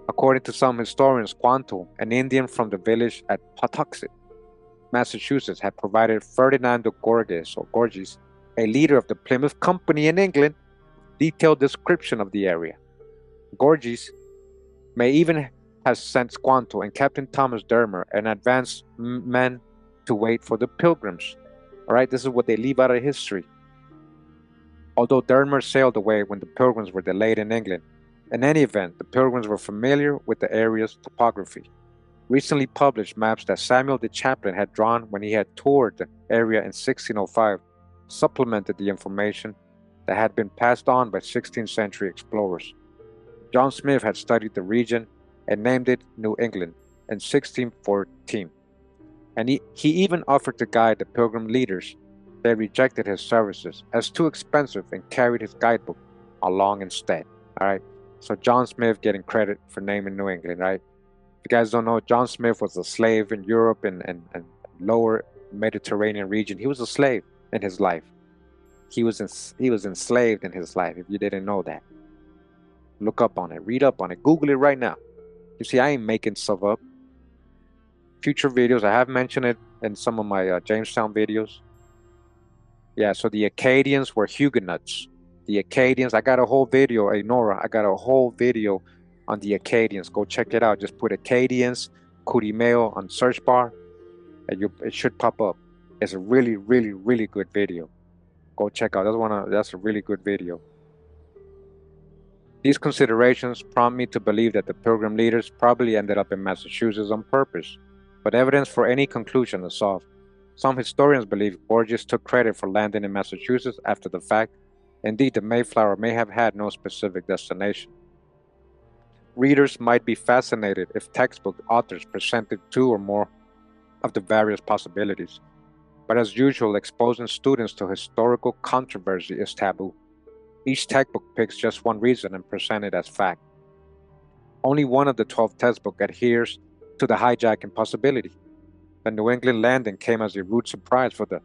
According to some historians, Squanto, an Indian from the village at Patuxent, Massachusetts, had provided Ferdinando Gorges, a leader of the Plymouth Company in England, detailed description of the area. Gorges may even have sent Squanto and Captain Thomas Dermer an advance men to wait for the Pilgrims. All right, this is what they leave out of history. Although Dermer sailed away when the Pilgrims were delayed in England, in any event, the Pilgrims were familiar with the area's topography. Recently published maps that Samuel de Champlain had drawn when he had toured the area in 1605 supplemented the information that had been passed on by 16th century explorers. John Smith had studied the region and named it New England in 1614, and he even offered to guide the Pilgrim leaders. They rejected his services as too expensive and carried his guidebook along instead. All right, so John Smith getting credit for naming New England, right? If you guys don't know, John Smith was a slave in Europe and lower Mediterranean region. He was a slave in his life. He was enslaved in his life. If you didn't know that, look up on it, read up on it, Google it right now. You see, I ain't making stuff up. Future videos, I have mentioned it in some of my Jamestown videos. Yeah, so the Acadians were Huguenots. The Acadians, I got a whole video, Nora, I got a whole video on the Acadians. Go check it out. Just put Acadians, Kurimeo on search bar, and it should pop up. It's a really, really, really good video. Go check out. That's a really good video. These considerations prompt me to believe that the Pilgrim leaders probably ended up in Massachusetts on purpose, but evidence for any conclusion is soft. Some historians believe Gorges took credit for landing in Massachusetts after the fact. Indeed, the Mayflower may have had no specific destination. Readers might be fascinated if textbook authors presented two or more of the various possibilities, but as usual, exposing students to historical controversy is taboo. Each textbook picks just one reason and presents it as fact. Only one of the 12 textbooks adheres to the hijacking possibility. The New England landing came as a rude surprise for the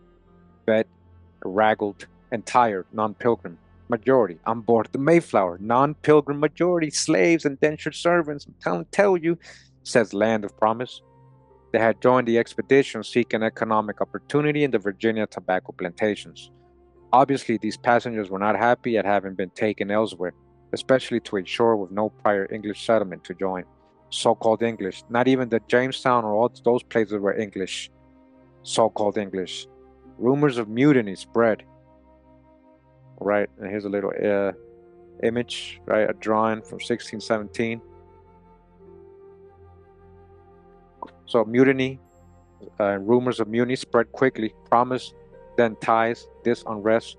bedraggled and tired non-pilgrim majority on board the Mayflower. Non-pilgrim majority, slaves, indentured servants, tell you, says Land of Promise. They had joined the expedition seeking economic opportunity in the Virginia tobacco plantations. Obviously, these passengers were not happy at having been taken elsewhere, especially to a shore with no prior English settlement to join. So-called English, not even the Jamestown or all those places were English. So-called English. Rumors of mutiny spread. Right, and here's a little image, right, a drawing from 1617. So mutiny, rumors of mutiny spread quickly. Promise then ties this unrest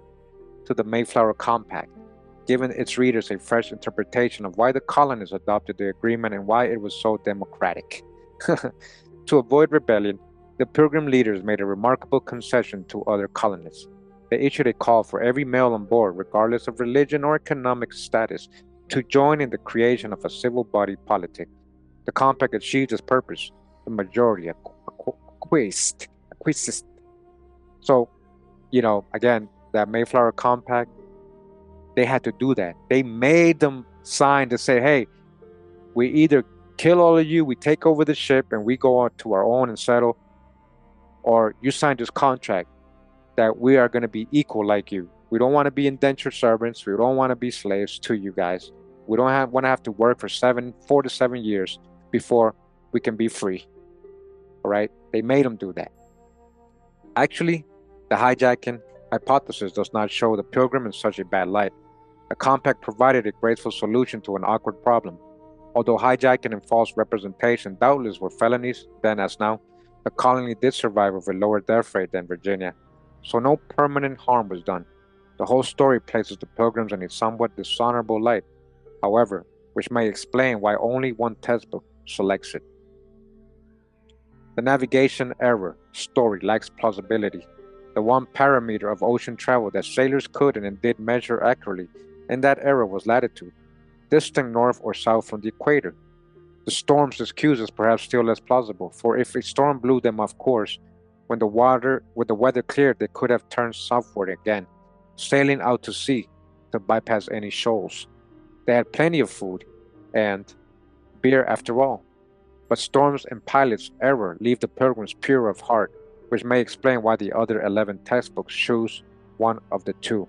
to the Mayflower Compact, giving its readers a fresh interpretation of why the colonists adopted the agreement and why it was so democratic. To avoid rebellion, the Pilgrim leaders made a remarkable concession to other colonists. They issued a call for every male on board, regardless of religion or economic status, to join in the creation of a civil body politic. The compact achieved its purpose. The majority acquiesced. So, again, that Mayflower Compact, they had to do that. They made them sign to say, hey, we either kill all of you, we take over the ship, and we go on to our own and settle, or you sign this contract that we are going to be equal like you. We don't want to be indentured servants. We don't want to be slaves to you guys. We don't want to have to work for 4 to 7 years before we can be free. all right? They made them do that. Actually, the hijacking hypothesis does not show the Pilgrim in such a bad light. The compact provided a graceful solution to an awkward problem. Although hijacking and false representation doubtless were felonies then as now, the colony did survive with a lower death rate than Virginia, so no permanent harm was done. The whole story places the Pilgrims in a somewhat dishonorable light, however, which may explain why only one textbook selects it. The navigation error story lacks plausibility. The one parameter of ocean travel that sailors could and did measure accurately in that era was latitude, distant north or south from the equator. The storm's excuse is perhaps still less plausible, for if a storm blew them off course, when the weather cleared, they could have turned southward again, sailing out to sea to bypass any shoals. They had plenty of food and beer after all. But storms and pilots' error leave the pilgrims pure of heart, which may explain why the other 11 textbooks choose one of the two.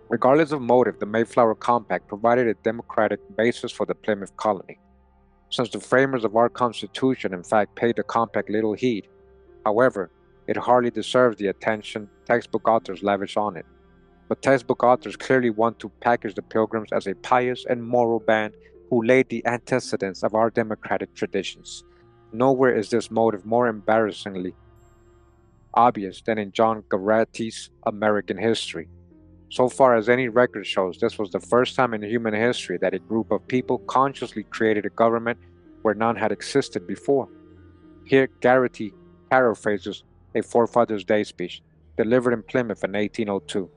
Regardless of motive, the Mayflower Compact provided a democratic basis for the Plymouth colony. Since the framers of our Constitution, in fact, paid the Compact little heed, however, it hardly deserves the attention textbook authors lavish on it. But textbook authors clearly want to package the Pilgrims as a pious and moral band who laid the antecedents of our democratic traditions. Nowhere is this motive more embarrassingly obvious than in John Garratti's American History. So far as any record shows, this was the first time in human history that a group of people consciously created a government where none had existed before. Here, Garrity paraphrases a Forefathers' Day speech delivered in Plymouth in 1802,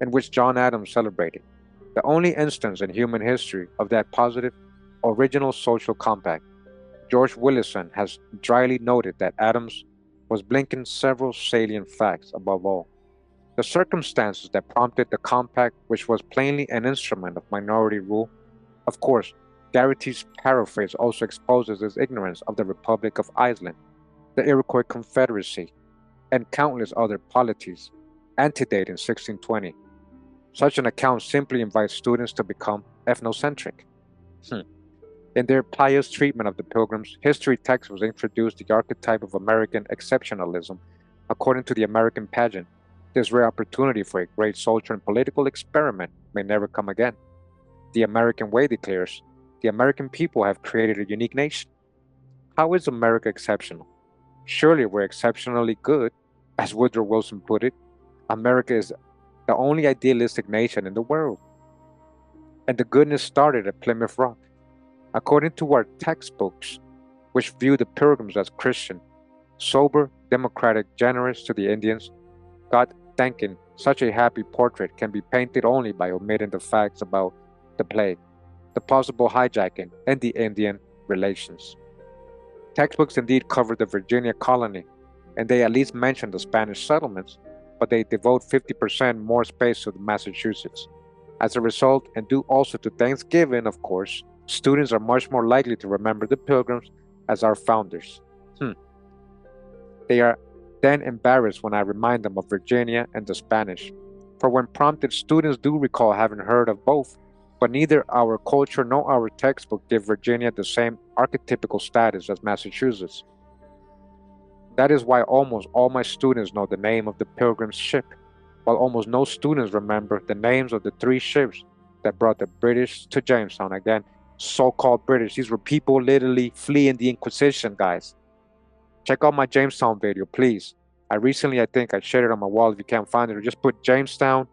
in which John Adams celebrated the only instance in human history of that positive, original social compact. George Willison has dryly noted that Adams was blinking several salient facts above all. The circumstances that prompted the compact, which was plainly an instrument of minority rule. Of course, Garrity's paraphrase also exposes his ignorance of the Republic of Iceland, the Iroquois Confederacy, and countless other polities antedating 1620. Such an account simply invites students to become ethnocentric. In their pious treatment of the Pilgrims, history text was introduced the archetype of American exceptionalism. According to the American pageant, this rare opportunity for a great social and political experiment may never come again. The American way declares, the American people have created a unique nation. How is America exceptional? Surely we're exceptionally good, as Woodrow Wilson put it. America is the only idealistic nation in the world. And the goodness started at Plymouth Rock. According to our textbooks, which view the Pilgrims as Christian, sober, democratic, generous to the Indians, God thanking, such a happy portrait can be painted only by omitting the facts about the plague, the possible hijacking, and the Indian relations. Textbooks indeed cover the Virginia colony, and they at least mention the Spanish settlements, but they devote 50% more space to the Massachusetts. As a result, and due also to Thanksgiving, of course, students are much more likely to remember the Pilgrims as our founders. They are then embarrassed when I remind them of Virginia and the Spanish. For when prompted, students do recall having heard of both, but neither our culture nor our textbook give Virginia the same archetypical status as Massachusetts. That is why almost all my students know the name of the Pilgrim's ship, while almost no students remember the names of the 3 ships that brought the British to Jamestown. Again, so-called British. These were people literally fleeing the Inquisition, guys. Check out my Jamestown video, please. I think I shared it on my wall. If you can't find it, or just put Jamestown,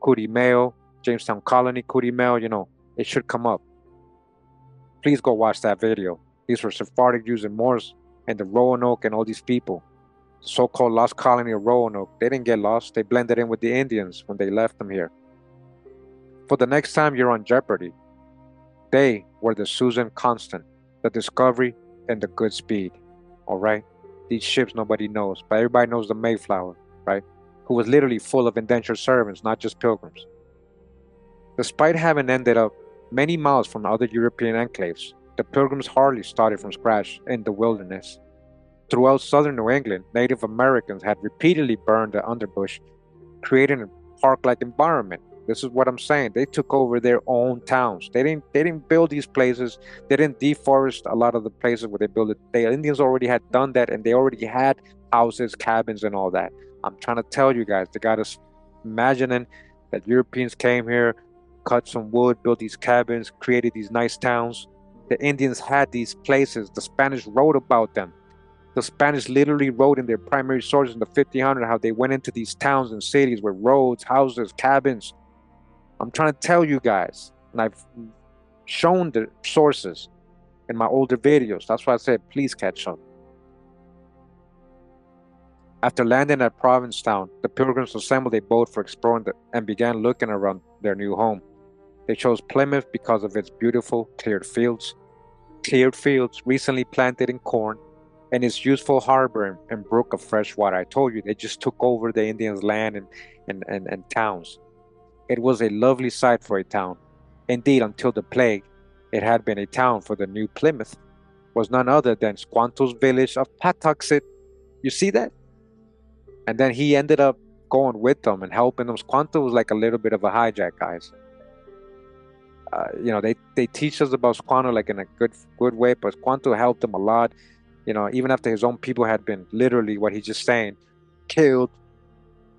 Kurimeo, Jamestown Colony, Kurimeo, it should come up. Please go watch that video. These were Sephardic Jews and Moors and the Roanoke and all these people. The so-called lost colony of Roanoke, they didn't get lost. They blended in with the Indians when they left them here. For the next time you're on Jeopardy, they were the Susan Constant, the Discovery, and the Goodspeed. All right? These ships nobody knows, but everybody knows the Mayflower, right? Who was literally full of indentured servants, not just pilgrims. Despite having ended up many miles from other European enclaves, the Pilgrims hardly started from scratch in the wilderness. Throughout southern New England, Native Americans had repeatedly burned the underbrush, creating a park-like environment. This is what I'm saying. They took over their own towns. They didn't build these places. They didn't deforest a lot of the places where they built it. The Indians already had done that, and they already had houses, cabins, and all that. I'm trying to tell you guys, they got us imagining that Europeans came here, cut some wood, built these cabins, created these nice towns. The Indians had these places. The Spanish wrote about them. The Spanish literally wrote in their primary sources in the 1500 how they went into these towns and cities with roads, houses, cabins. I'm trying to tell you guys, and I've shown the sources in my older videos. That's why I said, please catch up. After landing at Provincetown, the Pilgrims assembled a boat for exploring and began looking around their new home. They chose Plymouth because of its beautiful cleared fields recently planted in corn, and its useful harbor and brook of fresh water. I told you, they just took over the Indians' land and towns. It was a lovely sight for a town. Indeed, until the plague, it had been a town, for the new Plymouth was none other than Squanto's village of Patuxet. You see that? And then he ended up going with them and helping them. Squanto was like a little bit of a hijack, guys. They teach us about Squanto like in a good way, but Squanto helped them a lot. Even after his own people had been literally what he's just saying, killed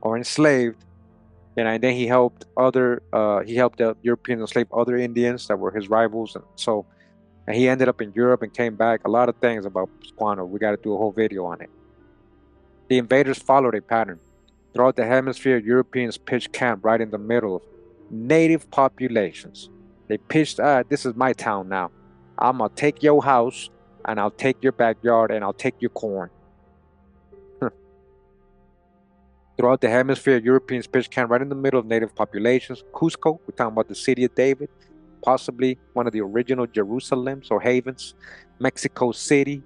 or enslaved, and then he helped the Europeans enslave other Indians that were his rivals, and he ended up in Europe and came back. A lot of things about Squanto. We got to do a whole video on it. The invaders followed a pattern. Throughout the hemisphere, Europeans pitched camp right in the middle of native populations. They pitched, this is my town now. I'm going to take your house, and I'll take your backyard, and I'll take your corn. Throughout the hemisphere, Europeans pitched camp right in the middle of native populations. Cusco, we're talking about the city of David, possibly one of the original Jerusalems or havens. Mexico City,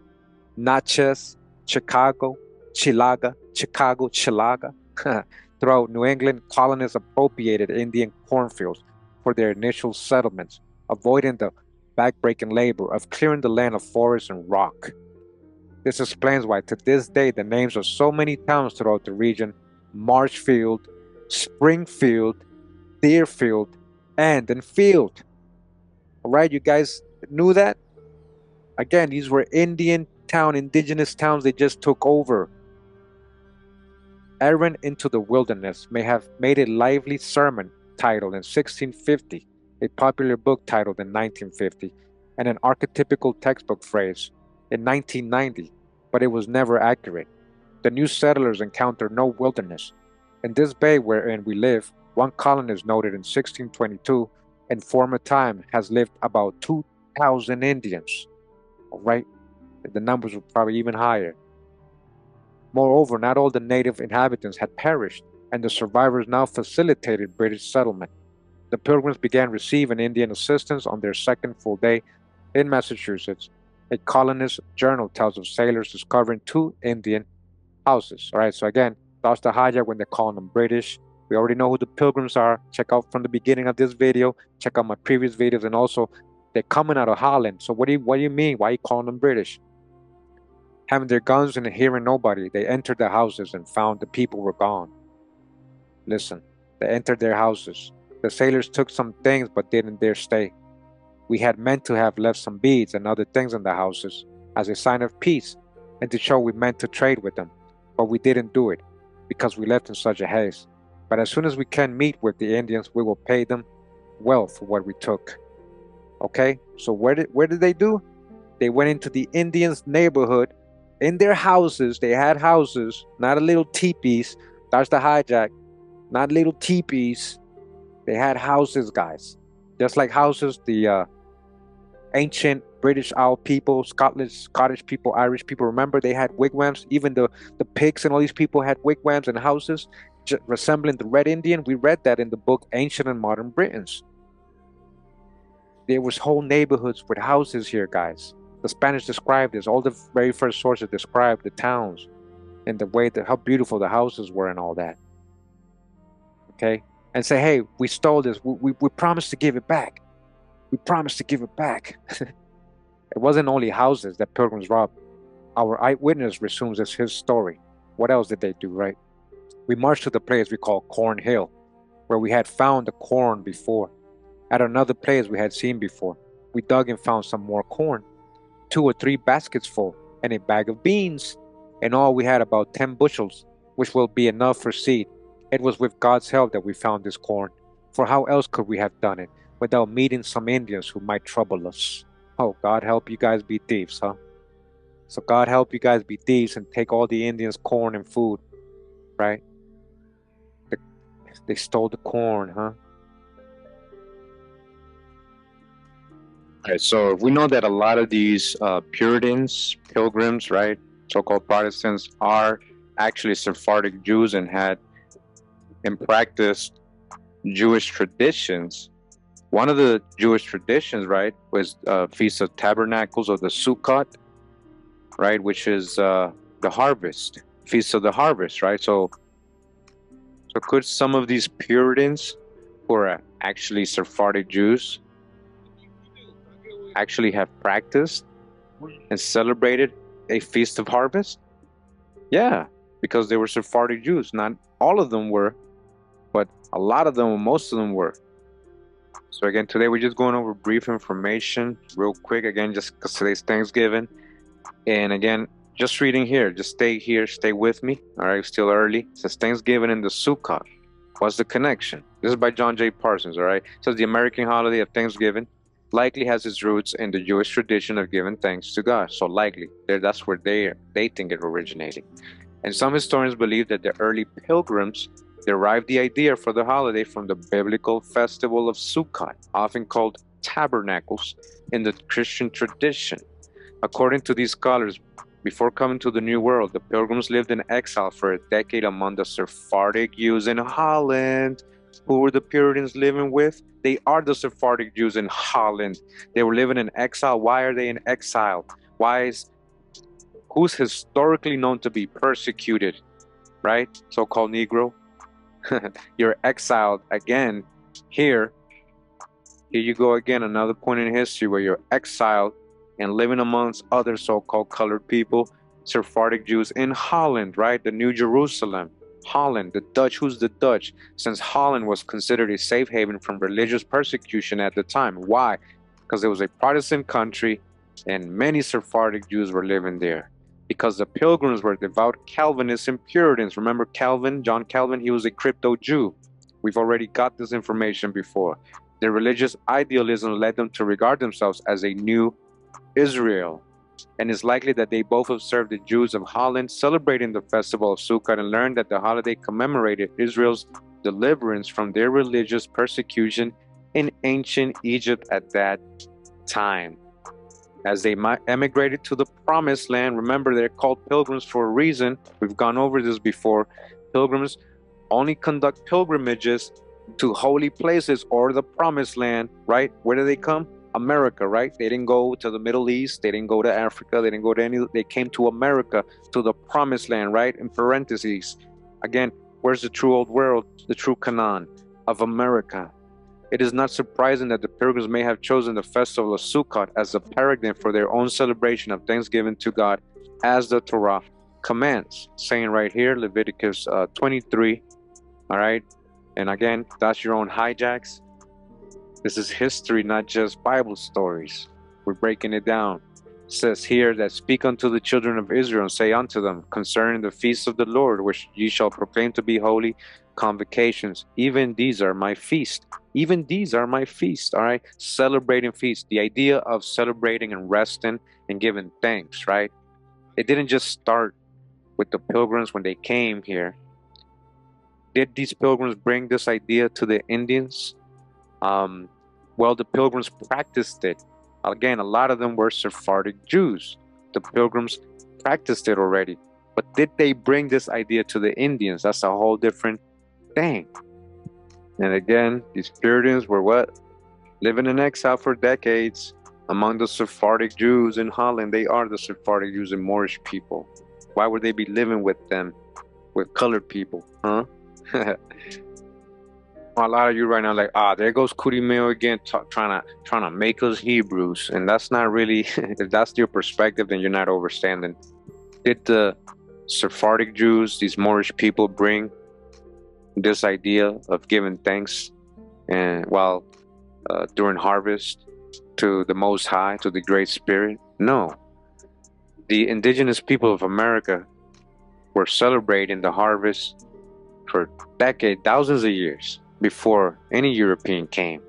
Natchez, Chicago, Chilaga. Throughout New England, colonists appropriated Indian cornfields for their initial settlements, avoiding the backbreaking labor of clearing the land of forest and rock. This explains why, to this day, the names of so many towns throughout the region: Marshfield, Springfield, Deerfield, and Enfield. All right, you guys knew that? Again, these were indigenous towns they just took over. Errand into the Wilderness may have made a lively sermon titled in 1650, a popular book titled in 1950, and an archetypical textbook phrase in 1990, but it was never accurate. The new settlers encountered no wilderness. In this bay wherein we live, one colonist noted in 1622, in former time has lived about 2,000 Indians. All right, the numbers were probably even higher. Moreover, not all the native inhabitants had perished, and the survivors now facilitated British settlement. The Pilgrims began receiving Indian assistance on their second full day in Massachusetts. A colonist journal tells of sailors discovering 2 Indian houses. All right, so again, that's the hijack when they're calling them British. We already know who the Pilgrims are. Check out from the beginning of this video. Check out my previous videos, and also they're coming out of Holland. So what do you mean? Why are you calling them British? Having their guns and hearing nobody, they entered the houses and found the people were gone. Listen, they entered their houses. The sailors took some things but didn't dare stay. We had meant to have left some beads and other things in the houses as a sign of peace and to show we meant to trade with them, but we didn't do it because we left in such a haste. But as soon as we can meet with the Indians, we will pay them well for what we took. Okay, so where did they do? They went into the Indians' neighborhood. In their houses, they had houses, not a little teepees. That's the hijack. Not little teepees. They had houses, guys. Just like houses, the ancient British Isle people, Scottish people, Irish people, remember they had wigwams? Even the pigs and all these people had wigwams and houses resembling the Red Indian. We read that in the book Ancient and Modern Britons. There was whole neighborhoods with houses here, guys. The Spanish described this. All the very first sources described the towns and the way how beautiful the houses were and all that. Okay? And say, hey, we stole this. We promised to give it back. We promised to give it back. It wasn't only houses that Pilgrims robbed. Our eyewitness resumes his story. What else did they do, right? We marched to the place we call Corn Hill. where we had found the corn before. At another place we had seen before, we dug and found some more corn, 2 or 3 baskets full, and a bag of beans. In all, we had about 10 bushels, which will be enough for seed. It was with God's help that we found this corn, for how else could we have done it without meeting some Indians who might trouble us? Oh, God help you guys be thieves, huh? So God help you guys be thieves and take all the Indians' corn and food, right? They, they stole the corn, huh? All right, so we know that a lot of these Puritans, pilgrims, right, so-called Protestants, are actually Sephardic Jews and had and practiced Jewish traditions. One of the Jewish traditions, right, was Feast of Tabernacles or the Sukkot, right, which is the harvest, Feast of the Harvest, right? So could some of these Puritans, who are actually Sephardic Jews, actually have practiced and celebrated a Feast of Harvest? Yeah, because they were Sephardic Jews. Not all of them were, but a lot of them, most of them were. So again, today we're just going over brief information real quick. Again, just because today's Thanksgiving. And again, just reading here, just stay here, stay with me. All right, still early. It says Thanksgiving in the Sukkot. What's the connection? This is by John J. Parsons, all right? It says the American holiday of Thanksgiving likely has its roots in the Jewish tradition of giving thanks to God. So likely, that's where they think it originated. And some historians believe that the early pilgrims derived the idea for the holiday from the biblical festival of Sukkot, often called tabernacles in the Christian tradition. According to these scholars, before coming to the New World, the Pilgrims lived in exile for a decade among the Sephardic Jews in Holland. Who were the Puritans living with? They are the Sephardic Jews in Holland. They were living in exile. Why are they in exile? Who's historically known to be persecuted, right? So-called Negro. You're exiled again here. Here you go again, another point in history where you're exiled and living amongst other so-called colored people, Sephardic Jews in Holland, right? The New Jerusalem, Holland, the Dutch. Who's the Dutch? Since Holland was considered a safe haven from religious persecution at the time. Why? Because it was a Protestant country and many Sephardic Jews were living there. Because the Pilgrims were devout Calvinists and Puritans. Remember Calvin, John Calvin? He was a crypto Jew. We've already got this information before. Their religious idealism led them to regard themselves as a new Israel, and it's likely that they both observed the Jews of Holland celebrating the festival of Sukkot and learned that the holiday commemorated Israel's deliverance from their religious persecution in ancient Egypt at that time. As they emigrated to the Promised Land, remember they're called pilgrims for a reason. We've gone over this before. Pilgrims only conduct pilgrimages to holy places or the Promised Land, right? Where do they come? America, right? They didn't go to the Middle East. They didn't go to Africa. They didn't go to they came to America, to the Promised Land, right? In parentheses. Again, where's the true old world, the true Canaan of America? It is not surprising that the pilgrims may have chosen the festival of Sukkot as a paradigm for their own celebration of thanksgiving to God, as the Torah commands, saying right here, Leviticus 23, all right? And again, that's your own hijacks. This is history, not just Bible stories. We're breaking it down. It says here that speak unto the children of Israel and say unto them concerning the feasts of the Lord, which ye shall proclaim to be holy convocations. Even these are my feast. Even these are my feast. All right. Celebrating feast. The idea of celebrating and resting and giving thanks, right? It didn't just start with the pilgrims when they came here. Did these pilgrims bring this idea to the Indians? Well, the pilgrims practiced it. Again, a lot of them were Sephardic Jews. The pilgrims practiced it already. But did they bring this idea to the Indians? That's a whole different thing. And again, these Puritans were what? Living in exile for decades among the Sephardic Jews in Holland. They are the Sephardic Jews and Moorish people. Why would they be living with them, with colored people, huh? A lot of you right now like, there goes Kurimeo again, trying to make us Hebrews. And that's not really, if that's your perspective, then you're not understanding. Did the Sephardic Jews, these Moorish people, bring this idea of giving thanks and while during harvest to the Most High, to the Great Spirit. No, the indigenous people of America were celebrating the harvest for decades, thousands of years before any European came.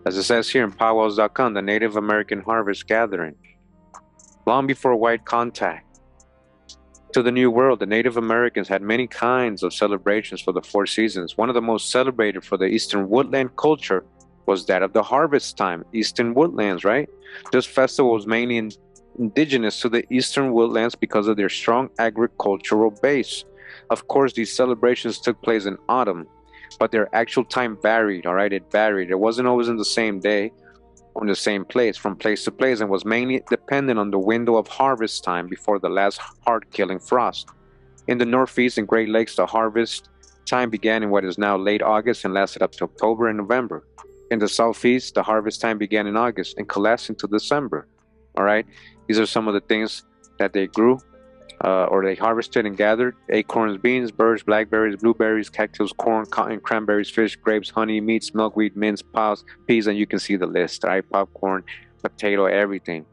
As it says here in powwows.com, the Native American Harvest Gathering, long before white contact. To the New World, the Native Americans had many kinds of celebrations for the four seasons. One of the most celebrated for the Eastern Woodland culture was that of the harvest time, Eastern Woodlands, right? This festival was mainly indigenous to the Eastern Woodlands because of their strong agricultural base. Of course, these celebrations took place in autumn, but their actual time varied, all right? It varied. It wasn't always in the same day or in the same place, from place to place, and was mainly dependent on the window of harvest time before the last hard-killing frost. In the Northeast and Great Lakes, the harvest time began in what is now late August and lasted up to October and November. In the Southeast, the harvest time began in August and collapsed into December. All right, these are some of the things that they grew or they harvested and gathered: acorns, beans, birds, blackberries, blueberries, cactus, corn, cotton, cranberries, fish, grapes, honey, meats, milkweed, mince, peas, and you can see the list, right? Popcorn, potato, everything.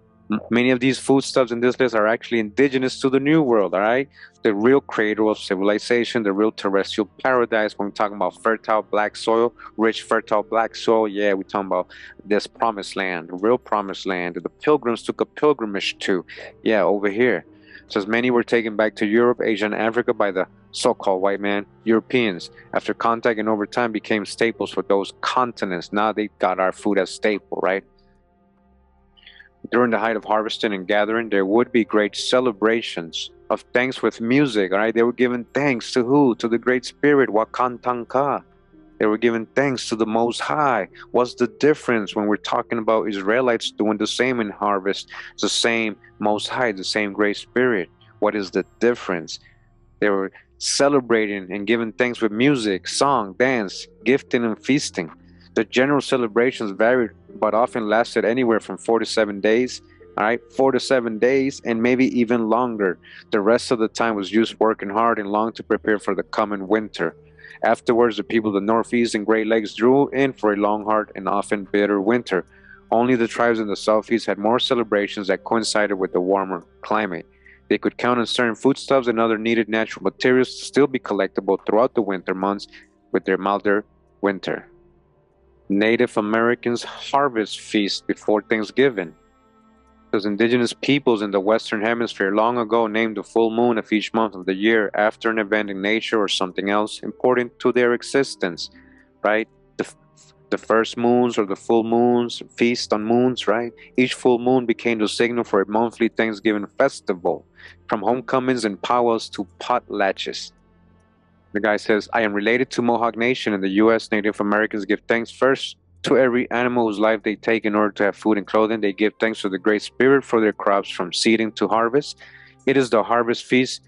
Many of these foodstuffs in this list are actually indigenous to the New World, all right? The real cradle of civilization, the real terrestrial paradise. When we're talking about fertile black soil, rich fertile black soil, yeah, we're talking about this promised land, the real promised land that the pilgrims took a pilgrimage to, yeah, over here. Says many were taken back to Europe, Asia, and Africa by the so-called white man, Europeans. After contact and over time became staples for those continents. Now they got our food as staple, right? During the height of harvesting and gathering, there would be great celebrations of thanks with music, all right? They were giving thanks to who? To the Great Spirit, Wakantanka. They were giving thanks to the Most High. What's the difference when we're talking about Israelites doing the same in harvest? It's the same Most High, the same Great Spirit. What is the difference? They were celebrating and giving thanks with music, song, dance, gifting, and feasting. The general celebrations varied, but often lasted anywhere from 4 to 7 days. All right, 4 to 7 days, and maybe even longer. The rest of the time was used working hard and long to prepare for the coming winter. Afterwards, the people of the Northeast and Great Lakes drew in for a long, hard, and often bitter winter. Only the tribes in the Southeast had more celebrations that coincided with the warmer climate. They could count on certain foodstuffs and other needed natural materials to still be collectible throughout the winter months with their milder winter. Native Americans harvest feast before Thanksgiving. Those indigenous peoples in the Western Hemisphere long ago named the full moon of each month of the year after an event in nature or something else important to their existence, right? The first moons or the full moons, feast on moons, right? Each full moon became the signal for a monthly Thanksgiving festival, from homecomings and powwows to potlatches. The guy says, I am related to Mohawk Nation. In the U.S., Native Americans give thanks first to every animal whose life they take in order to have food and clothing. They give thanks to the Great Spirit for their crops from seeding to harvest. It is the harvest feast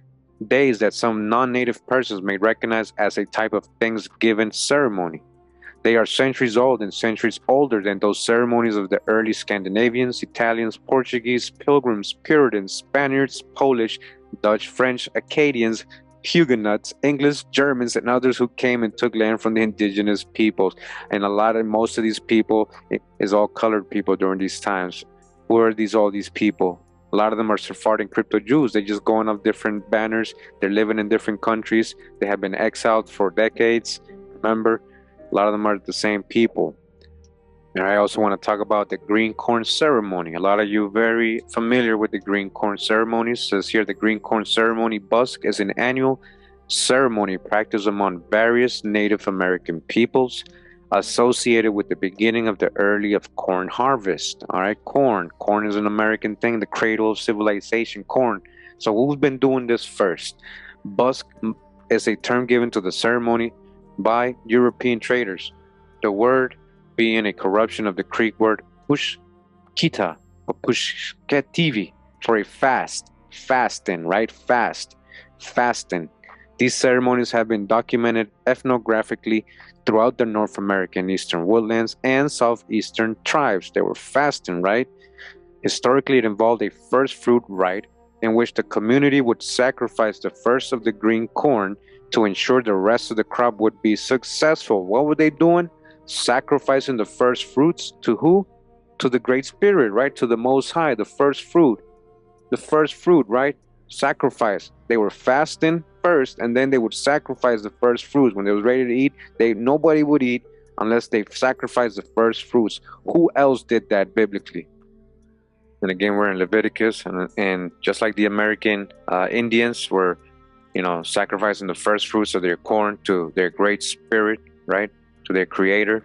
days that some non-native persons may recognize as a type of Thanksgiving ceremony. They are centuries old and centuries older than those ceremonies of the early Scandinavians, Italians, Portuguese, Pilgrims, Puritans, Spaniards, Polish, Dutch, French, Acadians, Huguenots, English, Germans, and others who came and took land from the indigenous peoples. And most of these people is all colored people during these times. Who are all these people? A lot of them are Sephardic crypto Jews. They just going off different banners. They're living in different countries. They have been exiled for decades. Remember, a lot of them are the same people. And I also want to talk about the green corn ceremony. A lot of you are very familiar with the green corn ceremony. It says here the green corn ceremony busk is an annual ceremony practiced among various Native American peoples associated with the beginning of the early of corn harvest. All right, corn. Corn is an American thing, the cradle of civilization, corn. So who's been doing this first? Busk is a term given to the ceremony by European traders. The word being a corruption of the Greek word pushkita or pushketivi for a fast, fasting, right? Fasting. These ceremonies have been documented ethnographically throughout the North American Eastern Woodlands and Southeastern tribes. They were fasting, right? Historically, it involved a first fruit rite in which the community would sacrifice the first of the green corn to ensure the rest of the crop would be successful. What were they doing? Sacrificing the first fruits to who? To the Great Spirit, right? To the Most High, the first fruit. The first fruit, right? Sacrifice. They were fasting first, and then they would sacrifice the first fruits. When they was ready to eat, nobody would eat unless they sacrificed the first fruits. Who else did that biblically? And again, we're in Leviticus, and just like the American Indians were, sacrificing the first fruits of their corn to their Great Spirit, right, to their Creator.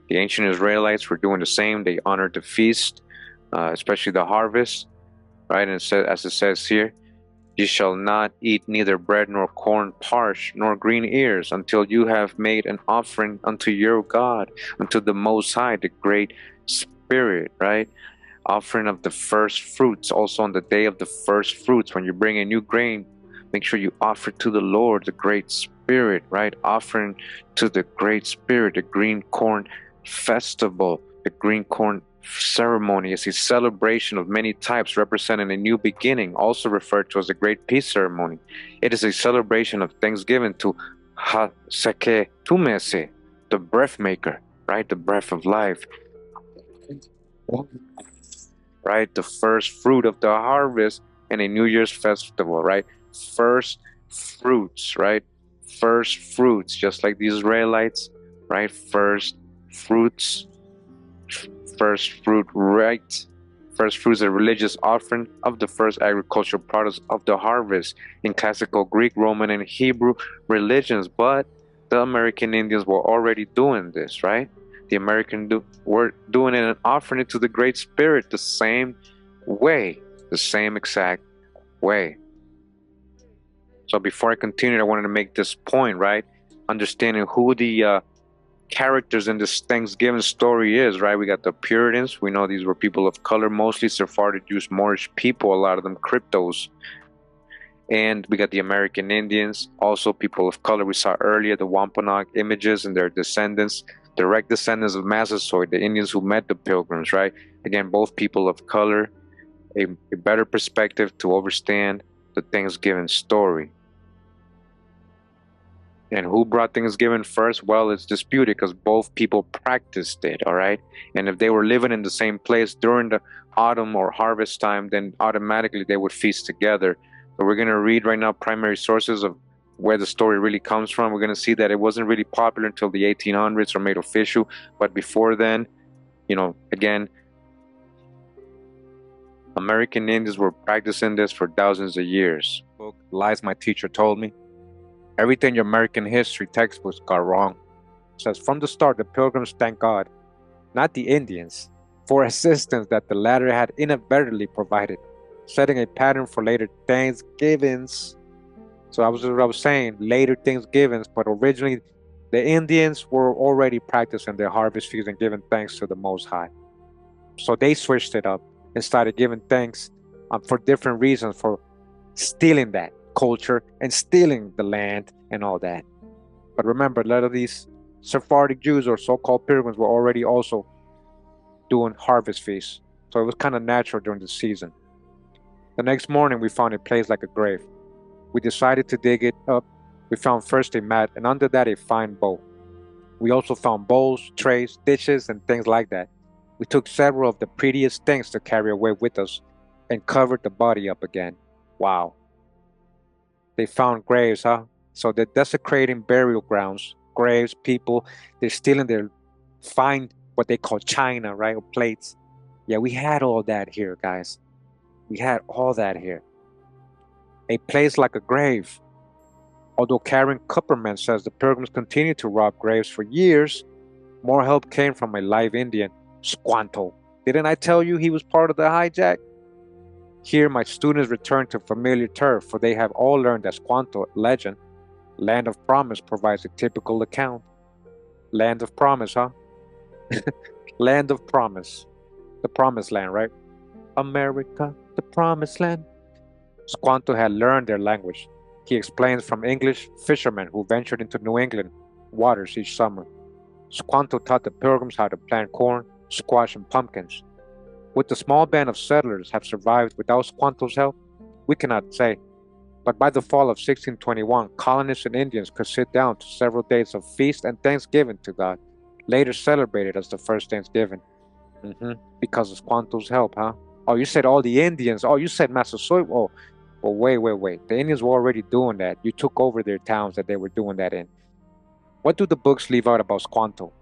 The ancient Israelites were doing the same. They honored the feast, especially the harvest, right? And as it says here, you shall not eat neither bread nor corn parched nor green ears until you have made an offering unto your God, unto the Most High, the Great Spirit, right? Offering of the first fruits. Also on the day of the first fruits, when you bring a new grain, make sure you offer to the Lord, the Great Spirit, right? Offering to the Great Spirit, the green corn festival, the green corn ceremony is a celebration of many types representing a new beginning, also referred to as the Great Peace Ceremony. It is a celebration of thanksgiving to Haseke Tumese, the breath maker, right? The breath of life, right? The first fruit of the harvest and a New Year's festival, right? First fruits, right? First fruits, just like the Israelites, right? First fruits, first fruit, right? First fruits, a religious offering of the first agricultural products of the harvest in classical Greek, Roman, and Hebrew religions. But the American Indians were already doing this, right? The Americans were doing it and offering it to the Great Spirit the same way, the same exact way. So before I continue, I wanted to make this point, right? Understanding who the characters in this Thanksgiving story is, right? We got the Puritans. We know these were people of color, mostly Sephardic Jews, Moorish people, a lot of them cryptos. And we got the American Indians, also people of color. We saw earlier the Wampanoag images and their descendants, direct descendants of Massasoit, the Indians who met the Pilgrims, right? Again, both people of color, a better perspective to understand the Thanksgiving story. And who brought Thanksgiving first? Well, it's disputed because both people practiced it, all right? And if they were living in the same place during the autumn or harvest time, then automatically they would feast together. So we're going to read right now primary sources of where the story really comes from. We're going to see that it wasn't really popular until the 1800s or made official. But before then, again, American Indians were practicing this for thousands of years. Lies my teacher told me. Everything your American history textbooks got wrong. It says from the start, the Pilgrims thanked God, not the Indians, for assistance that the latter had inadvertently provided, setting a pattern for later Thanksgivings. So I was saying, later Thanksgivings, but originally the Indians were already practicing their harvest feast and giving thanks to the Most High. So they switched it up and started giving thanks for different reasons, for stealing that culture and stealing the land and all that. But remember, a lot of these Sephardic Jews or so-called pilgrims were already also doing harvest feasts. So it was kind of natural during the season. The next morning, we found a place like a grave. We decided to dig it up. We found first a mat, and under that a fine bowl. We also found bowls, trays, dishes, and things like that. We took several of the prettiest things to carry away with us and covered the body up again. Wow. They found graves, huh? So they're desecrating burial grounds, graves, people. They're stealing their fine, what they call china, right? Or plates. Yeah, we had all that here, guys. We had all that here. A place like a grave. Although Karen Kupperman says the Pilgrims continued to rob graves for years, more help came from a live Indian, Squanto. Didn't I tell you he was part of the hijack? Here, my students return to familiar turf, for they have all learned that Squanto legend, Land of Promise, provides a typical account. Land of Promise, huh? Land of Promise. The Promised Land, right? America, the Promised Land. Squanto had learned their language. He explains from English fishermen who ventured into New England waters each summer. Squanto taught the Pilgrims how to plant corn, squash, and pumpkins. Would the small band of settlers have survived without Squanto's help? We cannot say. But by the fall of 1621, colonists and Indians could sit down to several days of feast and thanksgiving to God, later celebrated as the first Thanksgiving. Because of Squanto's help, huh? Oh, you said all the Indians. Oh, you said Massasoit. Oh, well, wait. The Indians were already doing that. You took over their towns that they were doing that in. What do the books leave out about Squanto?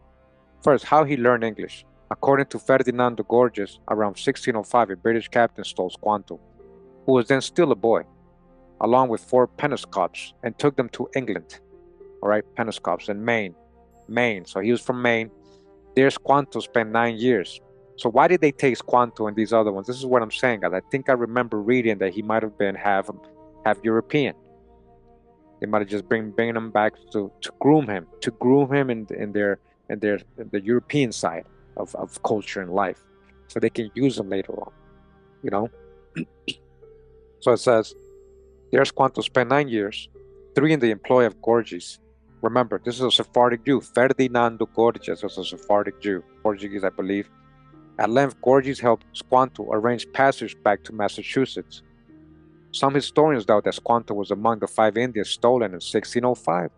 First, how he learned English. According to Ferdinand de Gorges, around 1605, a British captain stole Squanto, who was then still a boy, along with 4 Penobscots, and took them to England. All right, Penobscots in Maine. So he was from Maine. There, Squanto spent 9 years. So why did they take Squanto and these other ones? This is what I'm saying, guys. I think I remember reading that he might have been half European. They might have just bringing him back to groom him in the European side of culture and life, so they can use him later on. You know. So it says, there Squanto spent 9 years, 3 in the employ of Gorges. Remember, this is a Sephardic Jew. Ferdinando Gorges was a Sephardic Jew, Portuguese, I believe. At length, Gorges helped Squanto arrange passage back to Massachusetts. Some historians doubt that Squanto was among the 5 Indians stolen in 1605.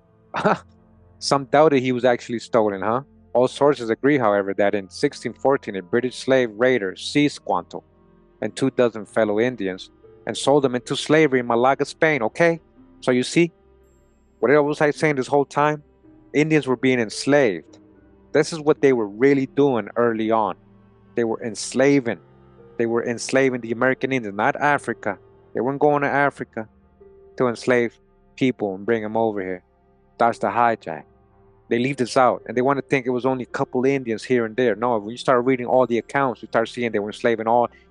Some doubted he was actually stolen, huh? All sources agree, however, that in 1614 a British slave raider seized Squanto and 24 fellow Indians and sold them into slavery in Malaga, Spain, okay? So you see, what was I saying this whole time? Indians were being enslaved. This is what they were really doing early on. They were enslaving. They were enslaving the American Indians, not Africa. They weren't going to Africa to enslave people and bring them over here. That's the hijack. They leave this out, and they want to think it was only a couple Indians here and there. No, when you start reading all the accounts, you start seeing they were enslaving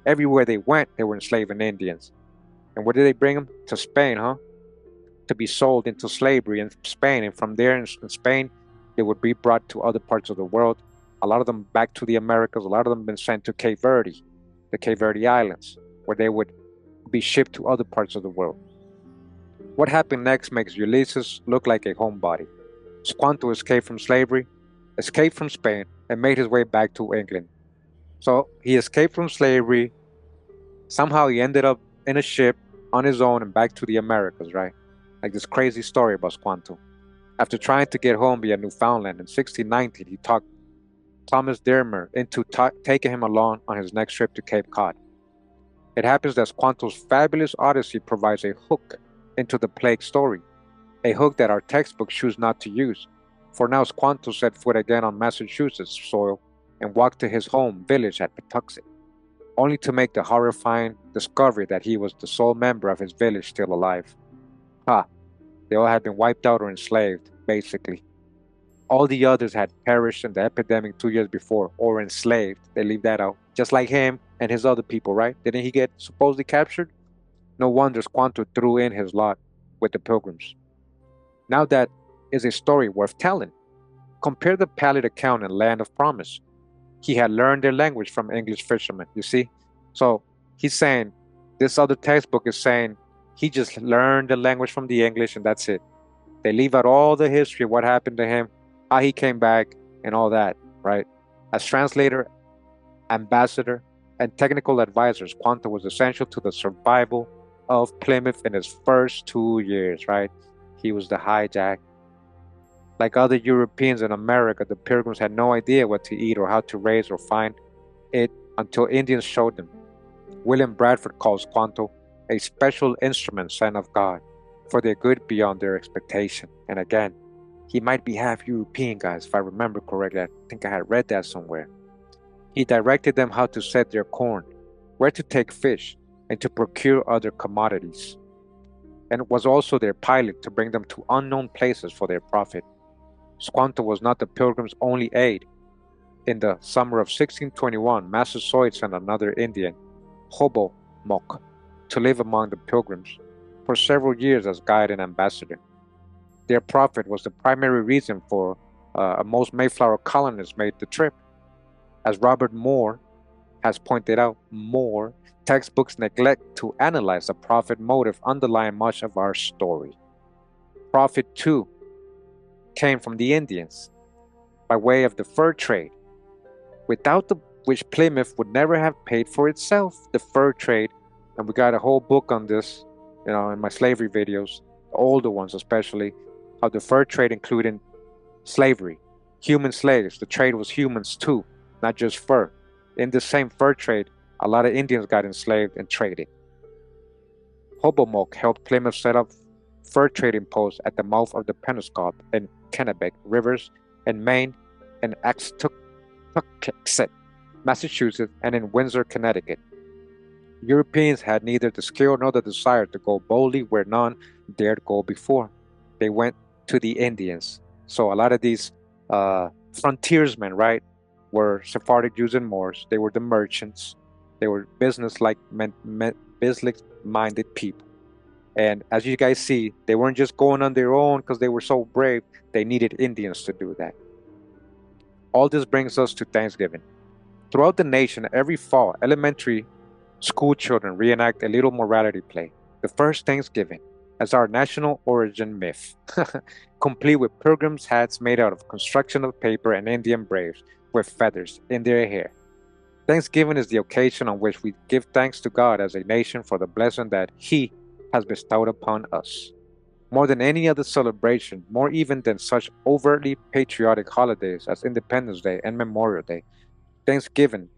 everywhere they went, they were enslaving Indians. And where did they bring them? To Spain, huh? To be sold into slavery in Spain. And from there in Spain, they would be brought to other parts of the world. A lot of them back to the Americas. A lot of them been sent to Cape Verde, the Cape Verde Islands, where they would be shipped to other parts of the world. What happened next makes Ulysses look like a homebody. Squanto escaped from slavery, escaped from Spain, and made his way back to England. So he escaped from slavery. Somehow he ended up in a ship on his own and back to the Americas, right? Like this crazy story about Squanto. After trying to get home via Newfoundland in 1619, he talked Thomas Dermer into taking him along on his next trip to Cape Cod. It happens that Squanto's fabulous odyssey provides a hook into the plague story, a hook that our textbooks choose not to use. For now, Squanto set foot again on Massachusetts soil and walked to his home village at Patuxent, only to make the horrifying discovery that he was the sole member of his village still alive. They all had been wiped out or enslaved, basically. All the others had perished in the epidemic 2 years before, or enslaved. They leave that out. Just like him and his other people, right? Didn't he get supposedly captured? No wonder Squanto threw in his lot with the Pilgrims. Now that is a story worth telling. Compare the pallid account in Land of Promise. He had learned their language from English fishermen, you see? So he's saying, this other textbook is saying he just learned the language from the English and that's it. They leave out all the history of what happened to him, how he came back, and all that, right? As translator, ambassador, and technical advisor, Squanto was essential to the survival of Plymouth in his first 2 years, right? He was the hijack. Like other Europeans in America, the Pilgrims had no idea what to eat or how to raise or find it until Indians showed them. William Bradford calls Squanto a special instrument sent of God for their good beyond their expectation. And again, he might be half European, guys, if I remember correctly. I think I had read that somewhere. He directed them how to set their corn, where to take fish, and to procure other commodities, and was also their pilot to bring them to unknown places for their profit. Squanto was not the Pilgrims' only aid. In the summer of 1621, Massasoit sent another Indian, Hobomok, to live among the Pilgrims for several years as guide and ambassador. Their profit was the primary reason for most Mayflower colonists made the trip. As Robert Moore has pointed out, textbooks neglect to analyze the profit motive underlying much of our story. Profit, too, came from the Indians by way of the fur trade, without which Plymouth would never have paid for itself. The fur trade, and we got a whole book on this in my slavery videos, the older ones especially, how the fur trade included slavery, human slaves. The trade was humans too, not just fur. In the same fur trade, a lot of Indians got enslaved and traded. Hobomok helped Plymouth set up fur trading posts at the mouth of the Penobscot and Kennebec rivers in Maine and Axtucket, Massachusetts, and in Windsor, Connecticut. Europeans had neither the skill nor the desire to go boldly where none dared go before. They went to the Indians. So a lot of these frontiersmen, right, were Sephardic Jews and Moors. They were the merchants. They were business-minded people. And as you guys see, they weren't just going on their own because they were so brave. They needed Indians to do that. All this brings us to Thanksgiving. Throughout the nation, every fall, elementary school children reenact a little morality play, the first Thanksgiving, as our national origin myth, complete with pilgrims' hats made out of construction of paper and Indian braves with feathers in their hair. Thanksgiving is the occasion on which we give thanks to God as a nation for the blessing that He has bestowed upon us. More than any other celebration, more even than such overtly patriotic holidays as Independence Day and Memorial Day, Thanksgiving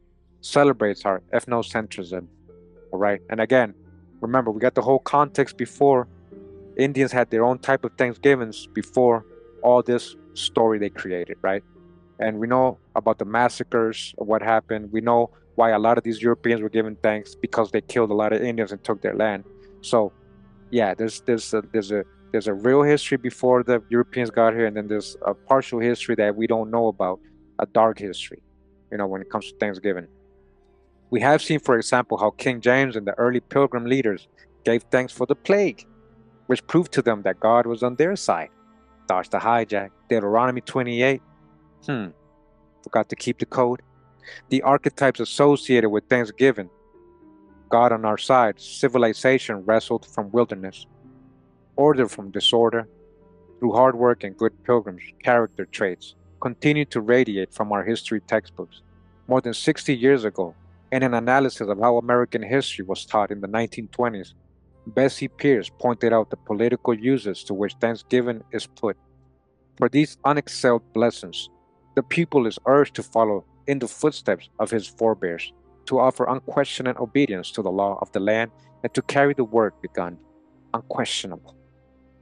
celebrates our ethnocentrism. All right. And again, remember, we got the whole context before. Indians had their own type of Thanksgivings before all this story they created, right? And we know about the massacres of what happened. We know why a lot of these Europeans were giving thanks because they killed a lot of Indians and took their land. So, yeah, there's a real history before the Europeans got here, and then there's a partial history that we don't know about, a dark history, when it comes to Thanksgiving. We have seen, for example, how King James and the early pilgrim leaders gave thanks for the plague, which proved to them that God was on their side. Dodge the hijack. Deuteronomy 28. Forgot to keep the code. The archetypes associated with Thanksgiving. God on our side. Civilization wrestled from wilderness. Order from disorder. Through hard work and good pilgrims, character traits continue to radiate from our history textbooks. More than 60 years ago, in an analysis of how American history was taught in the 1920s, Bessie Pierce pointed out the political uses to which Thanksgiving is put. For these unexcelled blessings, the pupil is urged to follow in the footsteps of his forebears, to offer unquestioning obedience to the law of the land, and to carry the work begun, unquestionable.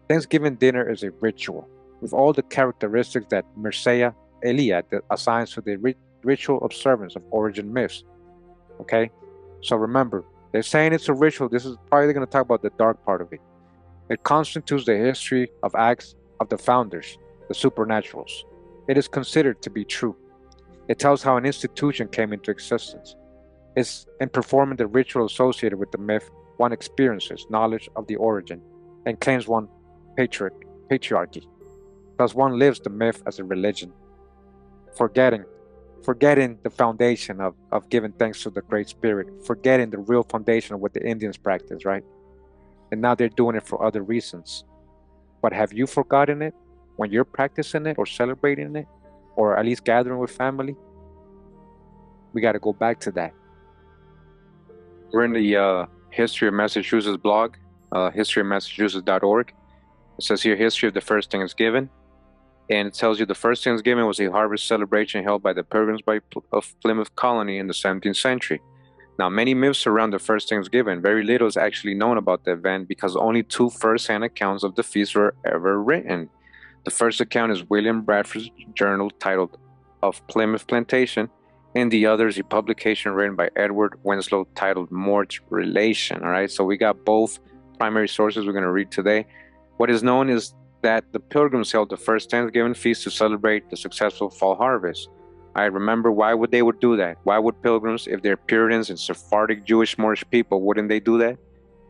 Thanksgiving dinner is a ritual, with all the characteristics that Mircea Eliade assigns to the ritual observance of origin myths. Okay? So remember, they're saying it's a ritual. This is probably going to talk about the dark part of it. It constitutes the history of acts of the founders, the supernaturals. It is considered to be true. It tells how an institution came into existence. It's in performing the ritual associated with the myth, one experiences knowledge of the origin and claims one patriarchy. Thus one lives the myth as a religion, forgetting the foundation of giving thanks to the Great Spirit, forgetting the real foundation of what the Indians practice, right? And now they're doing it for other reasons. But have you forgotten it when you're practicing it or celebrating it, or at least gathering with family? We got to go back to that. We're in the History of Massachusetts blog, historyofmassachusetts.org. It says here, history of the first Thanksgiving. And it tells you the first Thanksgiving was a harvest celebration held by the Pilgrims of Plymouth Colony in the 17th century. Now, many myths surround the first Thanksgiving. Very little is actually known about the event because only 2 first-hand accounts of the feast were ever written. The first account is William Bradford's journal titled Of Plymouth Plantation, and the other is a publication written by Edward Winslow titled Mort's Relation. All right, so we got both primary sources we're going to read today. What is known is that the Pilgrims held the first Thanksgiving feast to celebrate the successful fall harvest. I remember, why would they do that? Why would Pilgrims, if they're Puritans and Sephardic Jewish Moorish people, wouldn't they do that?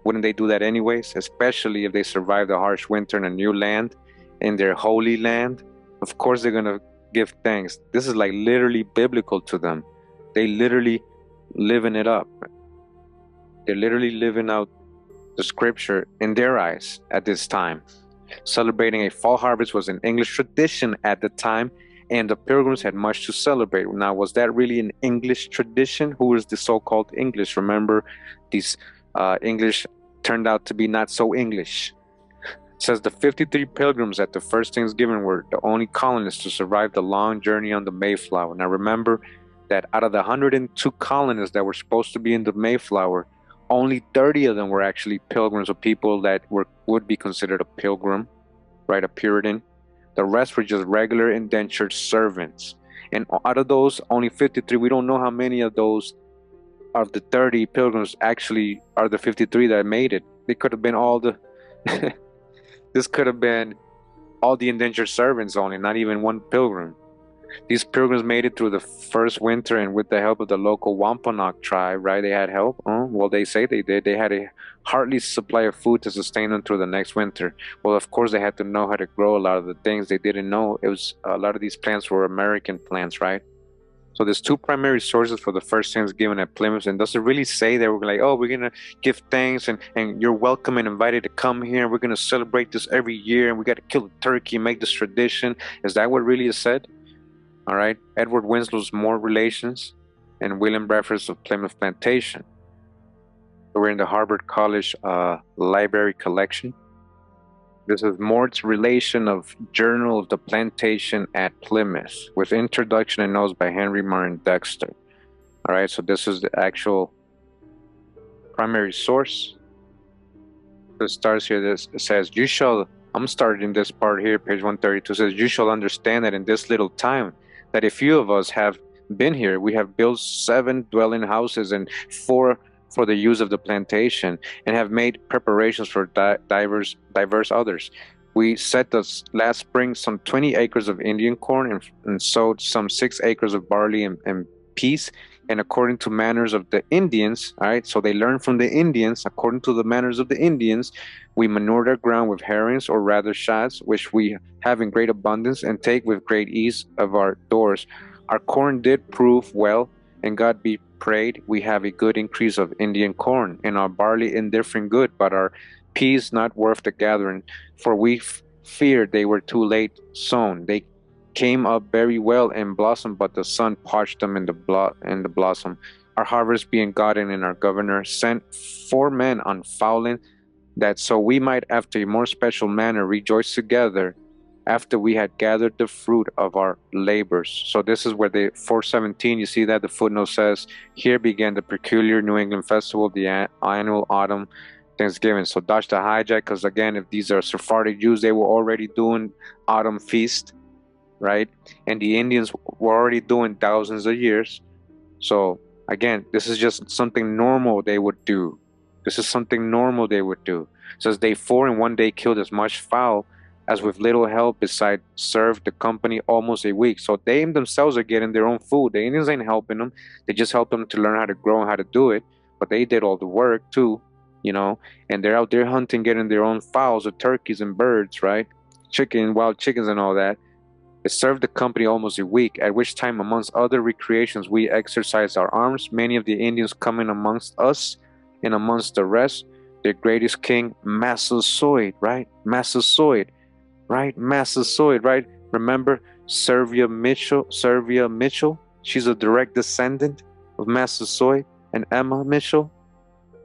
Wouldn't they do that anyways? Especially if they survived a harsh winter in a new land, in their holy land. Of course they're going to give thanks. This is like literally biblical to them. They literally living it up. They're literally living out the scripture in their eyes at this time. Celebrating a fall harvest was an English tradition at the time, and the Pilgrims had much to celebrate. Now, was that really an English tradition? Who is the so-called English? Remember, these English turned out to be not so English. It says the 53 pilgrims at the first Thanksgiving were the only colonists to survive the long journey on the Mayflower. Now remember that out of the 102 colonists that were supposed to be in the Mayflower, only 30 of them were actually pilgrims, or people that would be considered a pilgrim, right? A Puritan. The rest were just regular indentured servants. And out of those, only 53, we don't know how many of those of the 30 pilgrims actually are the 53 that made it. They could have been all the this could have been all the indentured servants only, not even one pilgrim. These pilgrims made it through the first winter, and with the help of the local Wampanoag tribe, right? They had help. Oh, well, they say they did. They had a hardly supply of food to sustain them through the next winter. Well, of course, they had to know how to grow a lot of the things they didn't know. It was a lot of these plants were American plants, right? So there's two primary sources for the first Thanksgiving at Plymouth, and does it really say that we're like, oh, we're gonna give thanks and you're welcome and invited to come here, and we're gonna celebrate this every year, and we got to kill a turkey and make this tradition? Is that what really is said? All right, Edward Winslow's More Relations and William Bradford's of Plymouth Plantation. So we're in the Harvard College library collection. This is Mort's relation of Journal of the Plantation at Plymouth, with introduction and notes by Henry Martin Dexter. All right, so this is the actual primary source. It starts here. This it says, "You shall." I'm starting this part here, page 132. Says, "You shall understand that in this little time, that a few of us have been here. We have built 7 dwelling houses and 4 for the use of the plantation, and have made preparations for diverse others. We set this last spring some 20 acres of Indian corn, and sowed some 6 acres of barley and peas, and according to manners of the Indians," all right, so they learned from the Indians, according to the manners of the Indians, "we manured our ground with herrings, or rather shads, which we have in great abundance, and take with great ease of our doors. Our corn did prove well, and God be prayed, we have a good increase of Indian corn, and our barley indifferent good, but our peas not worth the gathering, for we feared they were too late sown. They came up very well and blossomed, but the sun parched them in the blossom. Our harvest being gotten, and our governor sent 4 men on fowling, that so we might after a more special manner rejoice together, after we had gathered the fruit of our labors." So this is where the 417, you see that the footnote says, "Here began the peculiar New England festival, the annual autumn Thanksgiving." So dodge the hijack, because again, if these are Sephardic Jews, they were already doing autumn feast, right? And the Indians were already doing thousands of years. So again, this is just something normal they would do. This is something normal they would do. It says day 4, and one day killed as much fowl as with little help beside served the company almost a week. So they themselves are getting their own food. The Indians ain't helping them. They just help them to learn how to grow and how to do it. But they did all the work too, and they're out there hunting, getting their own fowls or turkeys and birds, right? Wild chickens and all that. It served the company almost a week, at which time, amongst other recreations, we exercised our arms, many of the Indians coming amongst us, and amongst the rest, their greatest king, Massasoit, right? Massasoit. Right, Massasoit, right? Remember Servia Mitchell? She's a direct descendant of Massasoit and Emma Mitchell,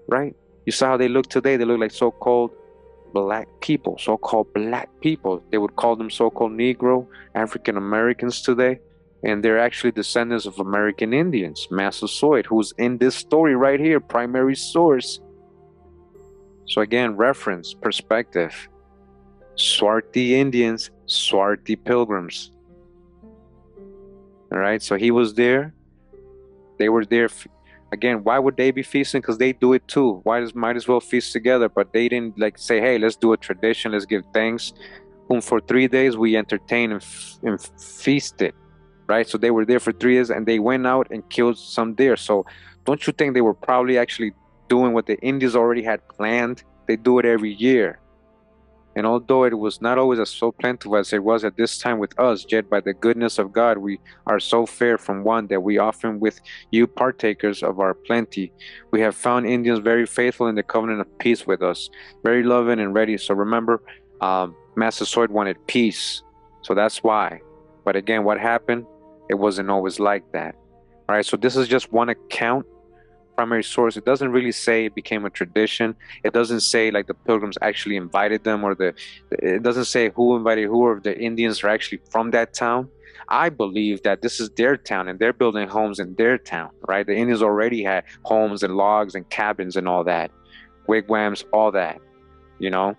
right? You saw how they look today. They look like so-called black people, They would call them so-called Negro, African Americans today. And they're actually descendants of American Indians, Massasoit, who's in this story right here, primary source. So again, reference, perspective. Swarthy Indians, swarthy pilgrims. All right, so he was there. They were there. Again, why would they be feasting? Because they do it too. Might as well feast together. But they didn't like say, hey, let's do a tradition. Let's give thanks. For 3 days we entertained and feasted. Right, so they were there for 3 days, and they went out and killed some deer. So don't you think they were probably actually doing what the Indians already had planned? They do it every year. And although it was not always as so plentiful as it was at this time with us, yet by the goodness of God we are so fair from one, that we often with you partakers of our plenty. We have found Indians very faithful in the covenant of peace with us, very loving and ready. So remember, Massasoit wanted peace, so that's why. But again, what happened? It wasn't always like that. All right, so this is just one account primary source, it doesn't really say it became a tradition. It doesn't say like the pilgrims actually invited them, or it doesn't say who invited who, or if the Indians are actually from that town. I believe that this is their town and they're building homes in their town, right? The Indians already had homes and logs and cabins and all that, wigwams, all that, you know.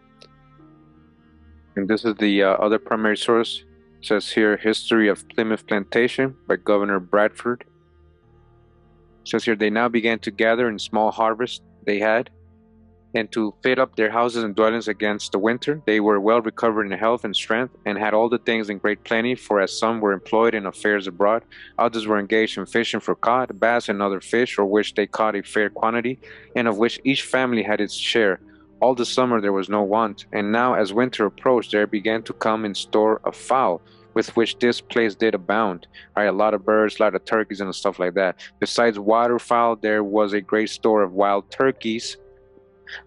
And this is the other primary source. It says here, History of Plymouth Plantation by Governor Bradford. It says here, they now began to gather in small harvests they had, and to fit up their houses and dwellings against the winter. They were well recovered in health and strength, and had all the things in great plenty, for as some were employed in affairs abroad, others were engaged in fishing for cod, bass, and other fish, or which they caught a fair quantity, and of which each family had its share. All the summer there was no want, and now as winter approached, there began to come in store of fowl, with which this place did abound. Right, a lot of birds, a lot of turkeys, and stuff like that. Besides waterfowl, there was a great store of wild turkeys,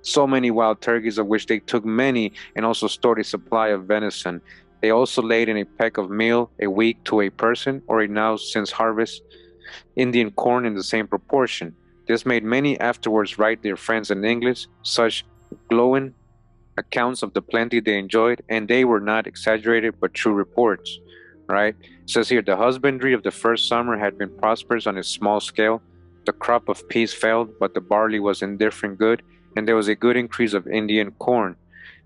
so many wild turkeys, of which they took many, and also stored a supply of venison. They also laid in a peck of meal a week to a person, or a now since harvest, Indian corn in the same proportion. This made many afterwards write their friends in English such glowing accounts of the plenty they enjoyed, and they were not exaggerated but true reports. Right? It says here, the husbandry of the first summer had been prosperous on a small scale. The crop of peas failed, but the barley was indifferent good, and there was a good increase of Indian corn.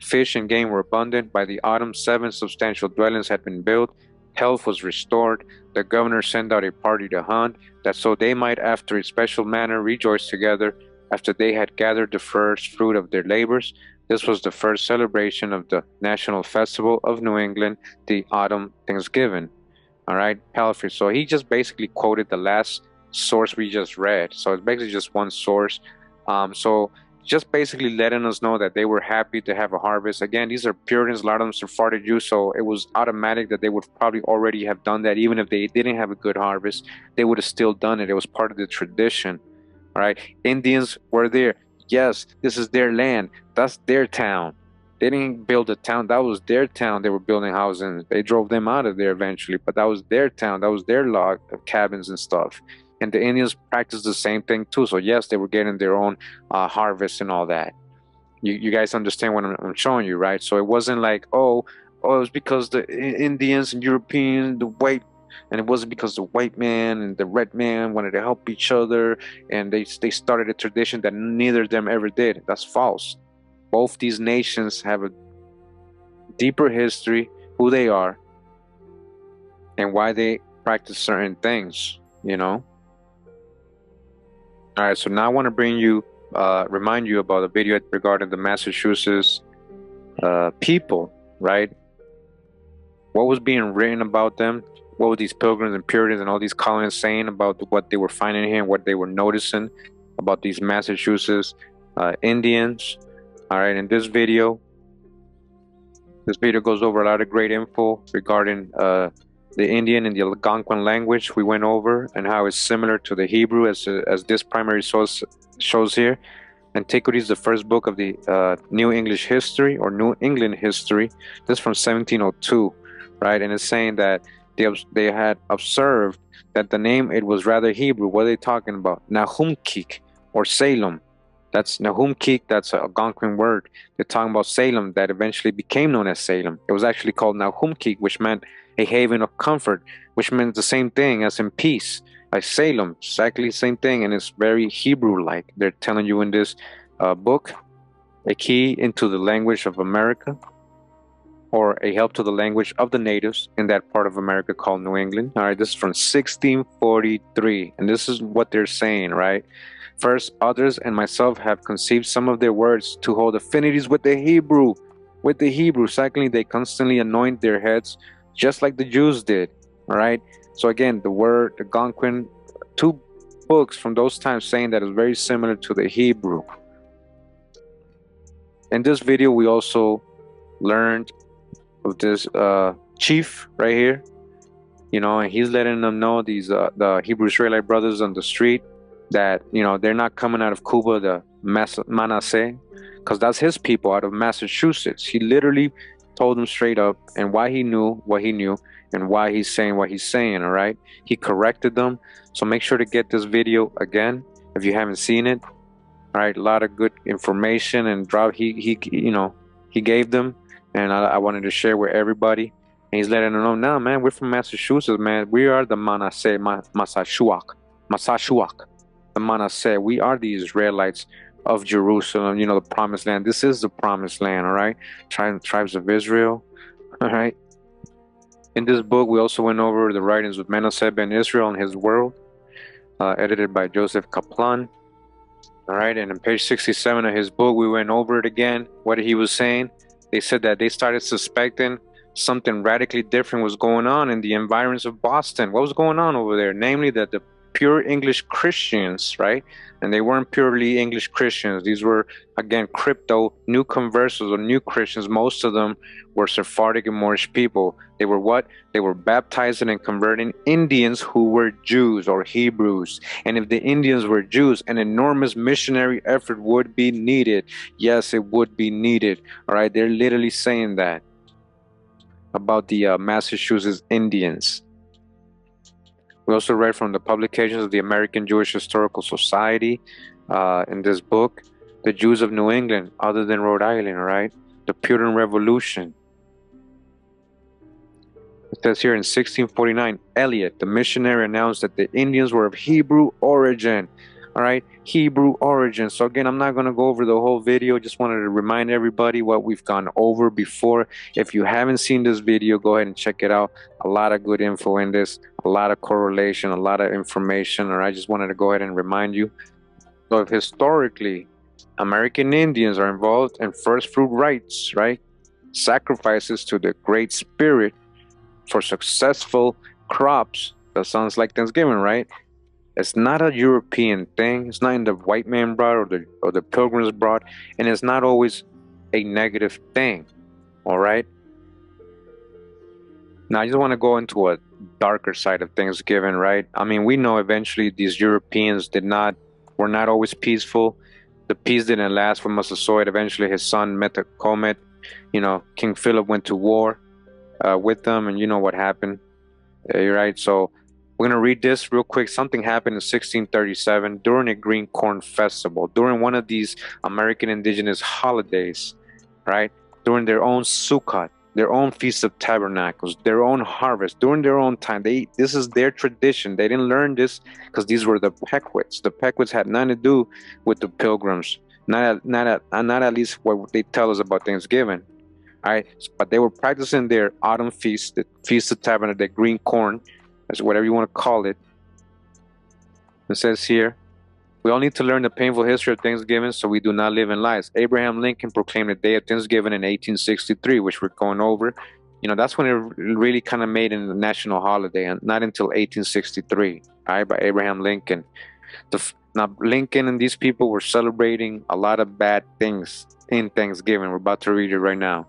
Fish and game were abundant. By the autumn, 7 substantial dwellings had been built. Health was restored. The governor sent out a party to hunt, that so they might after a special manner rejoice together, after they had gathered the first fruit of their labors. This was the first celebration of the national festival of New England, the autumn Thanksgiving. All right, Palfrey. So he just basically quoted the last source we just read. So it's basically just one source. So just basically letting us know that they were happy to have a harvest. Again, these are Puritans, a lot of them Sephardic Jews, so it was automatic that they would probably already have done that. Even if they didn't have a good harvest, they would have still done it. It was part of the tradition. All right, Indians were there. Yes, this is their land. That's their town. They didn't build a town. That was their town. They were building houses. They drove them out of there eventually, but that was their town. That was their log cabins and stuff. And the Indians practiced the same thing too. So yes, they were getting their own harvest and all that. You guys understand what I'm showing you, right? So it wasn't like, it was because the Indians and Europeans, the white, and it wasn't because the white man and the red man wanted to help each other, and they started a tradition that neither of them ever did. That's false. Both these nations have a deeper history, who they are, and why they practice certain things, you know? All right, so now I want to remind you about a video regarding the Massachusetts people, right? What was being written about them? What were these pilgrims and Puritans and all these colonists saying about what they were finding here and what they were noticing about these Massachusetts Indians? All right, in this video goes over a lot of great info regarding the Indian and the Algonquin language we went over, and how it's similar to the Hebrew as this primary source shows here. Antiquity is the first book of the New English history, or New England history. This is from 1702, right? And it's saying that they had observed that the name, it was rather Hebrew. What are they talking about? Nahumkik, or Salem. That's Nahumkik, that's an Algonquin word. They're talking about Salem, that eventually became known as Salem. It was actually called Nahumkik, which meant a haven of comfort, which meant the same thing as in peace. Like Salem, exactly the same thing, and it's very Hebrew-like. They're telling you in this book, a key into the language of America, or a help to the language of the natives in that part of America called New England. All right, this is from 1643, and this is what they're saying, right? First, others and myself have conceived some of their words to hold affinities with the Hebrew. Secondly, they constantly anoint their heads, just like the Jews did. All right. So again, the word Algonquin, 2 books from those times saying that it's very similar to the Hebrew. In this video, we also learned of this chief right here, and he's letting them know, these the Hebrew Israelite brothers on the street, that they're not coming out of Cuba, the Manasseh, because that's his people out of Massachusetts. He literally told them straight up, and why he knew what he knew, and why he's saying what he's saying. All right, he corrected them. So make sure to get this video again. if you haven't seen it. All right, a lot of good information and drop he gave them, and I wanted to share with everybody. And he's letting them know now, man. We're from Massachusetts, man. We are the Massachuak, the Manasseh. We are the Israelites of Jerusalem. You know, the Promised Land. This is the Promised Land. All right, tribes of Israel. All right. In this book, we also went over the writings of Manasseh ben Israel and his world, edited by Joseph Kaplan. All right, and on page 67 of his book, we went over it again, what he was saying. They said that they started suspecting something radically different was going on in the environs of Boston. What was going on over there? Namely, that the pure English Christians, right? And they weren't purely English Christians. These were, again, crypto, new conversos or new Christians. Most of them were Sephardic and Moorish people. They were what? They were baptizing and converting Indians who were Jews or Hebrews. And if the Indians were Jews, an enormous missionary effort would be needed. Yes, it would be needed. All right, they're literally saying that about the Massachusetts Indians. We also read from the publications of the American Jewish Historical Society in this book, the Jews of New England, other than Rhode Island, all right? The Puritan Revolution. It says here in 1649, Eliot, the missionary, announced that the Indians were of Hebrew origin. All right, Hebrew origin. So again, I'm not going to go over the whole video. Just wanted to remind everybody what we've gone over before. If you haven't seen this video, go ahead and check it out. A lot of good info in this, a lot of correlation, a lot of information. Or I just wanted to go ahead and remind you. So if historically, American Indians are involved in first fruit rites, right? Sacrifices to the Great Spirit for successful crops. That sounds like Thanksgiving, right? It's not a European thing. It's not in the white man brought or the pilgrims brought, and it's not always a negative thing. All right. Now I just want to go into a darker side of Thanksgiving, right? I mean, we know eventually these Europeans were not always peaceful. The peace didn't last for Massasoit. Eventually, his son met a comet. You know, King Philip went to war with them, and you know what happened. Right. So we're going to read this real quick. Something happened in 1637 during a green corn festival, during one of these American indigenous holidays, right? During their own Sukkot, their own Feast of Tabernacles, their own harvest, during their own time. This is their tradition. They didn't learn this because these were the Pequots. The Pequots had nothing to do with the Pilgrims, not at least what they tell us about Thanksgiving. All right, but they were practicing their autumn feast, the Feast of Tabernacles, the green corn, as whatever you want to call it. It says here, we all need to learn the painful history of Thanksgiving so we do not live in lies. Abraham Lincoln proclaimed the day of Thanksgiving in 1863, which we're going over. You know, that's when it really kind of made it a national holiday, and not until 1863, all right, by Abraham Lincoln. Now, Lincoln and these people were celebrating a lot of bad things in Thanksgiving. We're about to read it right now.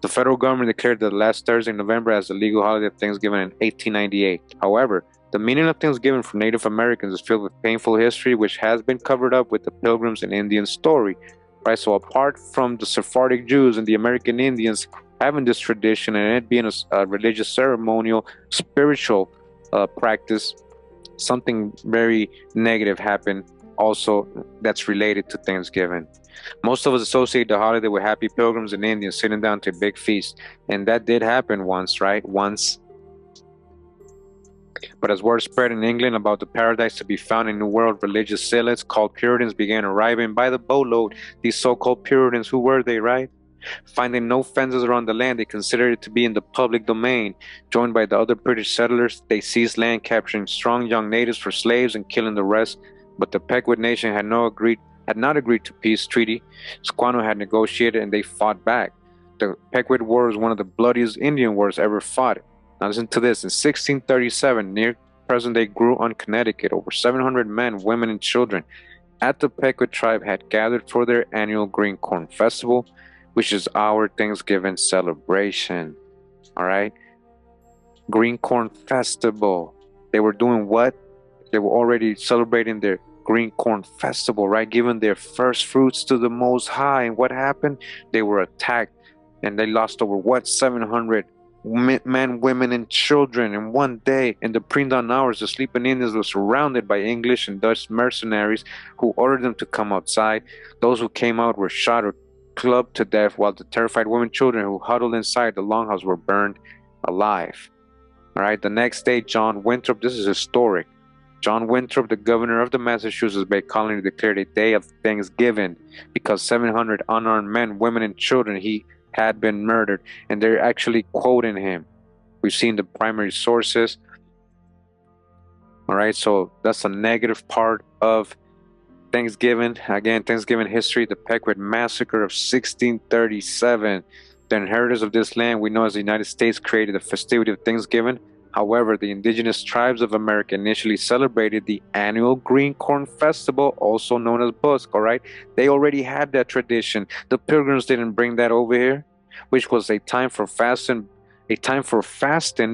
The federal government declared the last Thursday in November as the legal holiday of Thanksgiving in 1898. However, the meaning of Thanksgiving for Native Americans is filled with painful history, which has been covered up with the Pilgrims and Indians story. Right. So apart from the Sephardic Jews and the American Indians having this tradition and it being a religious, ceremonial, spiritual practice, something very negative happened also that's related to Thanksgiving. Most of us associate the holiday with happy pilgrims and Indians sitting down to a big feast. And that did happen once, right? Once. But as word spread in England about the paradise to be found in New World, religious zealots called Puritans began arriving by the boatload. These so-called Puritans, who were they, right? Finding no fences around the land, they considered it to be in the public domain. Joined by the other British settlers, they seized land, capturing strong young natives for slaves and killing the rest. But the Pequot nation had not agreed to peace treaty. Squano had negotiated and they fought back. The Pequot War was one of the bloodiest Indian wars ever fought. Now listen to this. In 1637, near present-day Groton, Connecticut, over 700 men, women, and children at the Pequot tribe had gathered for their annual Green Corn Festival, which is our Thanksgiving celebration. All right? Green Corn Festival. They were doing what? They were already celebrating their Green Corn Festival, right? Giving their first fruits to the Most High. And what happened? They were attacked and they lost over 700 men, women, and children in one day. In the pre-dawn hours, the sleeping Indians were surrounded by English and Dutch mercenaries who ordered them to come outside. Those who came out were shot or clubbed to death, while the terrified women and children who huddled inside the longhouse were burned alive. All right, the next day, John Winthrop, this is historic. John Winthrop, the governor of the Massachusetts Bay Colony, declared a day of Thanksgiving because 700 unarmed men, women, and children he had been murdered. And they're actually quoting him. We've seen the primary sources. All right, so that's a negative part of Thanksgiving. Again, Thanksgiving history, the Pequot Massacre of 1637. The inheritors of this land, we know as the United States, created the festivity of Thanksgiving. However, the indigenous tribes of America initially celebrated the annual Green Corn Festival, also known as Busk, all right? They already had that tradition. The Pilgrims didn't bring that over here, which was a time for fasting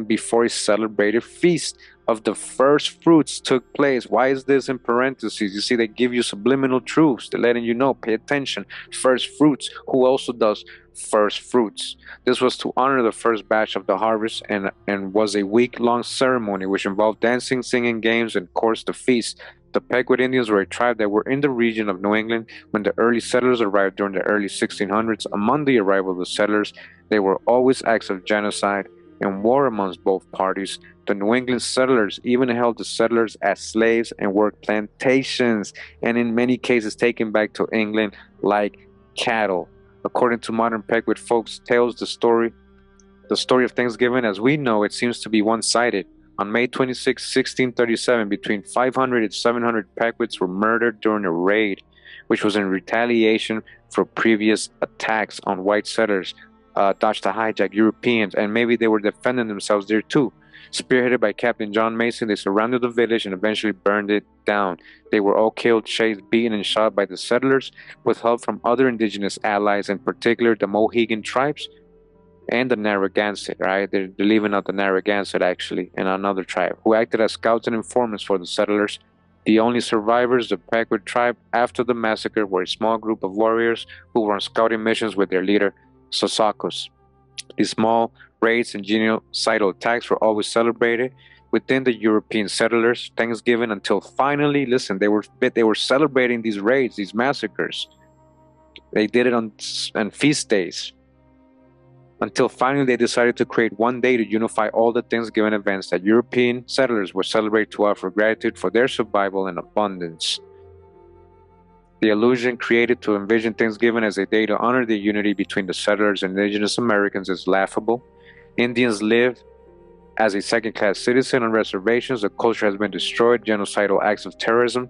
before a celebrated feast of the first fruits took place. Why is this in parentheses? You see, they give you subliminal truths. They're letting you know, pay attention. First fruits. Who also does first fruits? This was to honor the first batch of the harvest and was a week-long ceremony which involved dancing, singing, games, and, of course, the feast. The Pequot Indians were a tribe that were in the region of New England when the early settlers arrived during the early 1600s. Among the arrival of the settlers, there were always acts of genocide and war amongst both parties. The New England settlers even held the settlers as slaves and worked plantations, and in many cases taken back to England like cattle. According to modern Pequot folks' tales, the story of Thanksgiving as we know it seems to be one-sided. On May 26, 1637, between 500 and 700 Pequots were murdered during a raid, which was in retaliation for previous attacks on white settlers, dodged to hijack Europeans, and maybe they were defending themselves there too. Spearheaded by Captain John Mason, they surrounded the village and eventually burned it down. They were all killed, chased, beaten, and shot by the settlers with help from other indigenous allies, in particular the Mohegan tribes and the Narragansett, right? They're leaving out the Narragansett, actually, and another tribe, who acted as scouts and informants for the settlers. The only survivors, the Pequot tribe, after the massacre, were a small group of warriors who were on scouting missions with their leader, Sosakos. These small raids and genocidal attacks were always celebrated within the European settlers' Thanksgiving until finally, listen, they were celebrating these raids, these massacres. They did it on feast days until finally they decided to create one day to unify all the Thanksgiving events that European settlers would celebrate to offer gratitude for their survival and abundance. The illusion created to envision Thanksgiving as a day to honor the unity between the settlers and indigenous Americans is laughable. Indians live as a second-class citizen on reservations. The culture has been destroyed. Genocidal acts of terrorism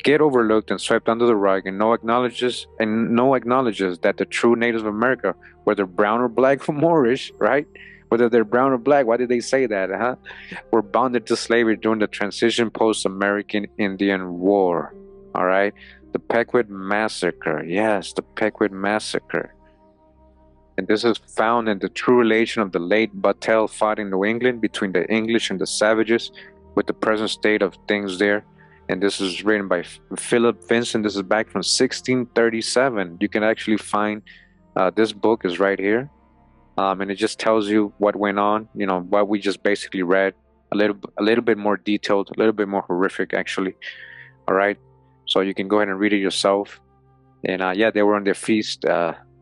get overlooked and swept under the rug, and no acknowledges that the true natives of America, whether brown or black or Moorish, right? Whether they're brown or black, why did they say that, huh? Were bonded to slavery during the transition post-American Indian War. All right? The Pequot Massacre. Yes, the Pequot Massacre. And this is found in the true relation of the late Battelle fought in New England between the English and the savages, with the present state of things there. And this is written by Philip Vincent. This is back from 1637. You can actually find this book is right here. And it just tells you what went on, you know, what we just basically read, a little bit more detailed, a little bit more horrific, actually. All right. So you can go ahead and read it yourself. And yeah, they were on their feast,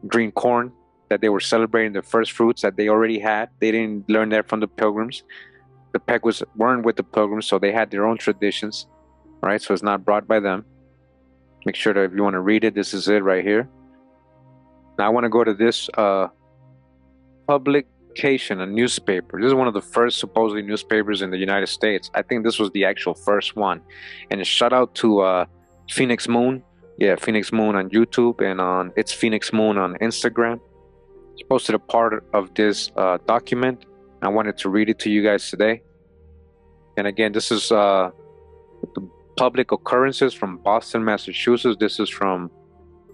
green corn, that they were celebrating the first fruits that they already had. They didn't learn that from the Pilgrims. The Pequots weren't with the Pilgrims, so they had their own traditions. Right, so it's not brought by them. Make sure that if you want to read it, this is it right here. Now I want to go to this publication, a newspaper. This is one of the first supposedly newspapers in the United States. I think this was the actual first one. And a shout out to Phoenix Moon. Yeah, Phoenix Moon on YouTube, and on It's Phoenix Moon on Instagram. He posted a part of this document. I wanted to read it to you guys today. And again, this is the public occurrences from Boston, Massachusetts. This is from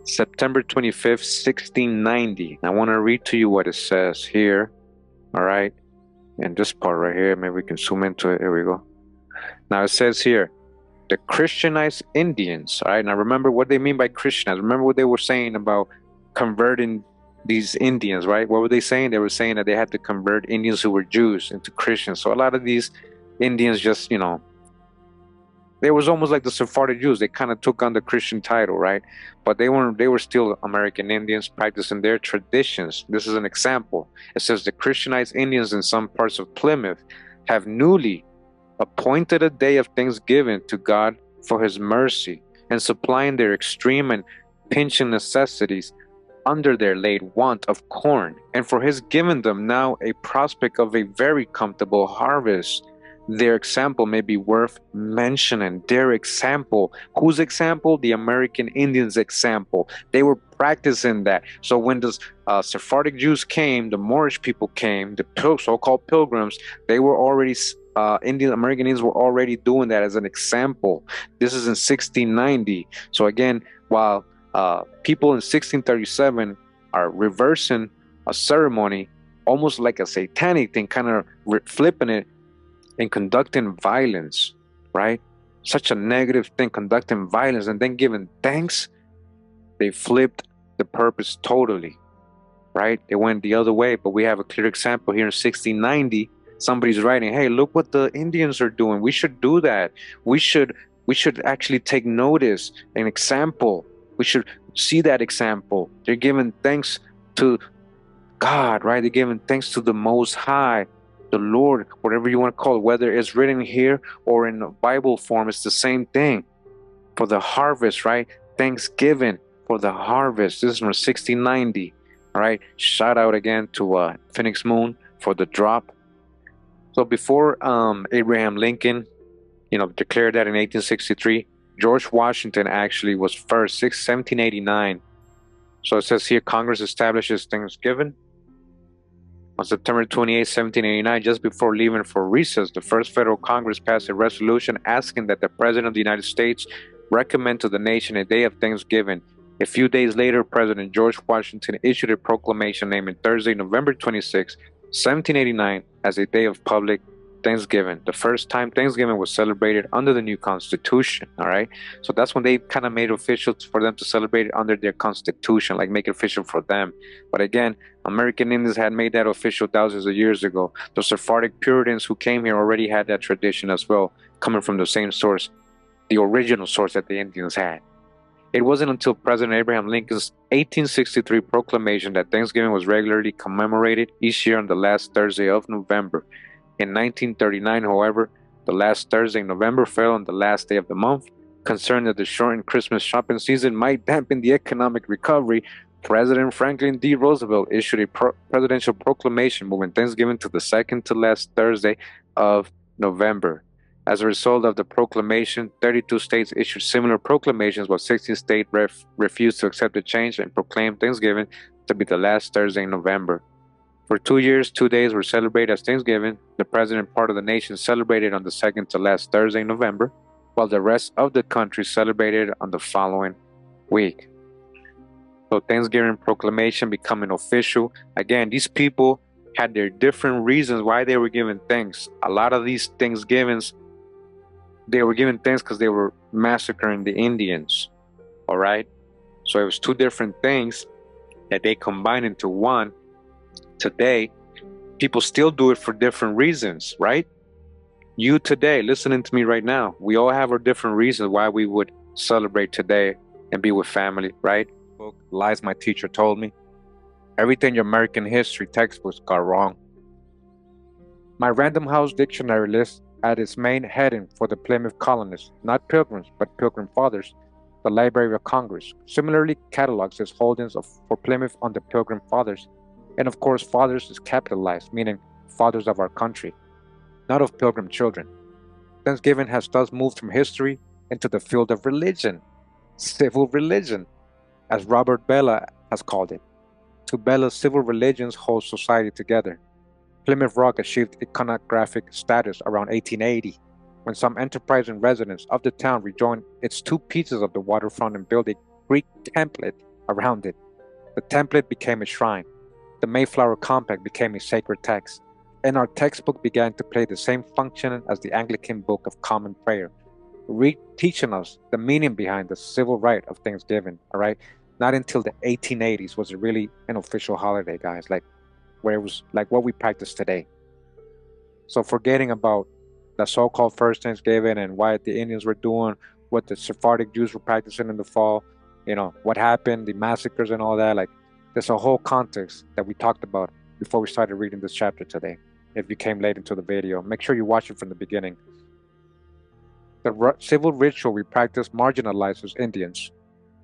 September 25th, 1690. I want to read to you what it says here. All right. And this part right here, maybe we can zoom into it. Here we go. Now it says here, the Christianized Indians. All right. Now remember what they mean by Christianized. Remember what they were saying about converting these Indians, right? What were they saying? They were saying that they had to convert Indians who were Jews into Christians. So a lot of these Indians just, they was almost like the Sephardic Jews. They kind of took on the Christian title, right? But they were still American Indians practicing their traditions. This is an example. It says the Christianized Indians in some parts of Plymouth have newly appointed a day of thanksgiving to God for his mercy and supplying their extreme and pinching necessities under their late want of corn, and for his giving them now a prospect of a very comfortable harvest. Their example may be worth mentioning. Their example. Whose example? The American Indians' example. They were practicing that. So when the Sephardic Jews came, the Moorish people came, the so-called pilgrims, they were already American Indians were already doing that as an example. This is in 1690. So again, while people in 1637 are reversing a ceremony, almost like a satanic thing, kind of flipping it and conducting violence, right? Such a negative thing, conducting violence and then giving thanks. They flipped the purpose totally, right? It went the other way. But we have a clear example here in 1690. Somebody's writing, hey, look what the Indians are doing. We should do that. We should actually take notice, an example. We should see that example. They're giving thanks to God, right? They're giving thanks to the Most High, the Lord, whatever you want to call it, whether it's written here or in Bible form, it's the same thing. For the harvest, right? Thanksgiving for the harvest. This is from 1690, all right? Shout out again to Phoenix Moon for the drop. So before Abraham Lincoln, declared that in 1863, George Washington actually was first, 1789. So it says here, Congress establishes Thanksgiving. On September 28, 1789, just before leaving for recess, the first federal Congress passed a resolution asking that the President of the United States recommend to the nation a day of Thanksgiving. A few days later, President George Washington issued a proclamation naming Thursday, November 26, 1789, as a day of public Thanksgiving. The first time Thanksgiving was celebrated under the new Constitution, all right? So that's when they kind of made official for them to celebrate it under their Constitution, like make it official for them. But again, American Indians had made that official thousands of years ago. The Sephardic Puritans who came here already had that tradition as well, coming from the same source, the original source that the Indians had. It wasn't until President Abraham Lincoln's 1863 proclamation that Thanksgiving was regularly commemorated each year on the last Thursday of November. In 1939, however, the last Thursday in November fell on the last day of the month. Concerned that the shortened Christmas shopping season might dampen the economic recovery, President Franklin D. Roosevelt issued a presidential proclamation moving Thanksgiving to the second to last Thursday of November. As a result of the proclamation, 32 states issued similar proclamations, while 16 states refused to accept the change and proclaimed Thanksgiving to be the last Thursday in November. For 2 years, 2 days were celebrated as Thanksgiving. The president part of the nation celebrated on the second to last Thursday in November, while the rest of the country celebrated on the following week. So Thanksgiving proclamation becoming official. Again, these people had their different reasons why they were giving thanks. A lot of these Thanksgivings, they were giving thanks because they were massacring the Indians, all right? So it was two different things that they combined into one. Today, people still do it for different reasons, right? You today, listening to me right now, we all have our different reasons why we would celebrate today and be with family, right? Lies my teacher told me. Everything your American history textbooks got wrong. My Random House dictionary lists at its main heading for the Plymouth colonists, not pilgrims, but pilgrim fathers, the Library of Congress similarly catalogs its holdings for Plymouth on the Pilgrim Fathers. And of course, fathers is capitalized, meaning fathers of our country, not of pilgrim children. Thanksgiving has thus moved from history into the field of religion, civil religion, as Robert Bella has called it. Two Bella's civil religions hold society together. Plymouth Rock achieved iconographic status around 1880, when some enterprising residents of the town rejoined its two pieces of the waterfront and built a Greek template around it. The template became a shrine. The Mayflower Compact became a sacred text, and our textbook began to play the same function as the Anglican Book of Common Prayer, teaching us the meaning behind the civil rite of Thanksgiving, all right? Not until the 1880s was it really an official holiday, guys, like where it was like what we practice today. So forgetting about the so-called first Thanksgiving and what the Indians were doing, what the Sephardic Jews were practicing in the fall, what happened, the massacres and all that, like there's a whole context that we talked about before we started reading this chapter today. If you came late into the video, make sure you watch it from the beginning. The civil ritual we practice marginalizes Indians.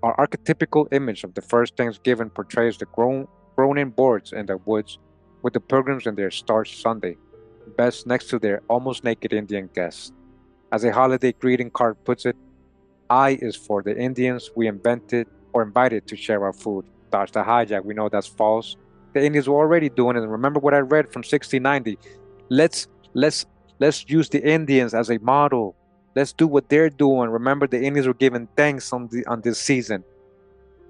Our archetypical image of the first Thanksgiving portrays the grown-in boards in the woods with the pilgrims in their starched Sunday best next to their almost naked Indian guests. As a holiday greeting card puts it, I is for the Indians we invented or invited to share our food. Dodge the hijack, we know that's false. The Indians were already doing it. And remember what I read from 1690. Let's let's let's use the Indians as a model. Let's do what they're doing. Remember, the Indians were giving thanks on this season.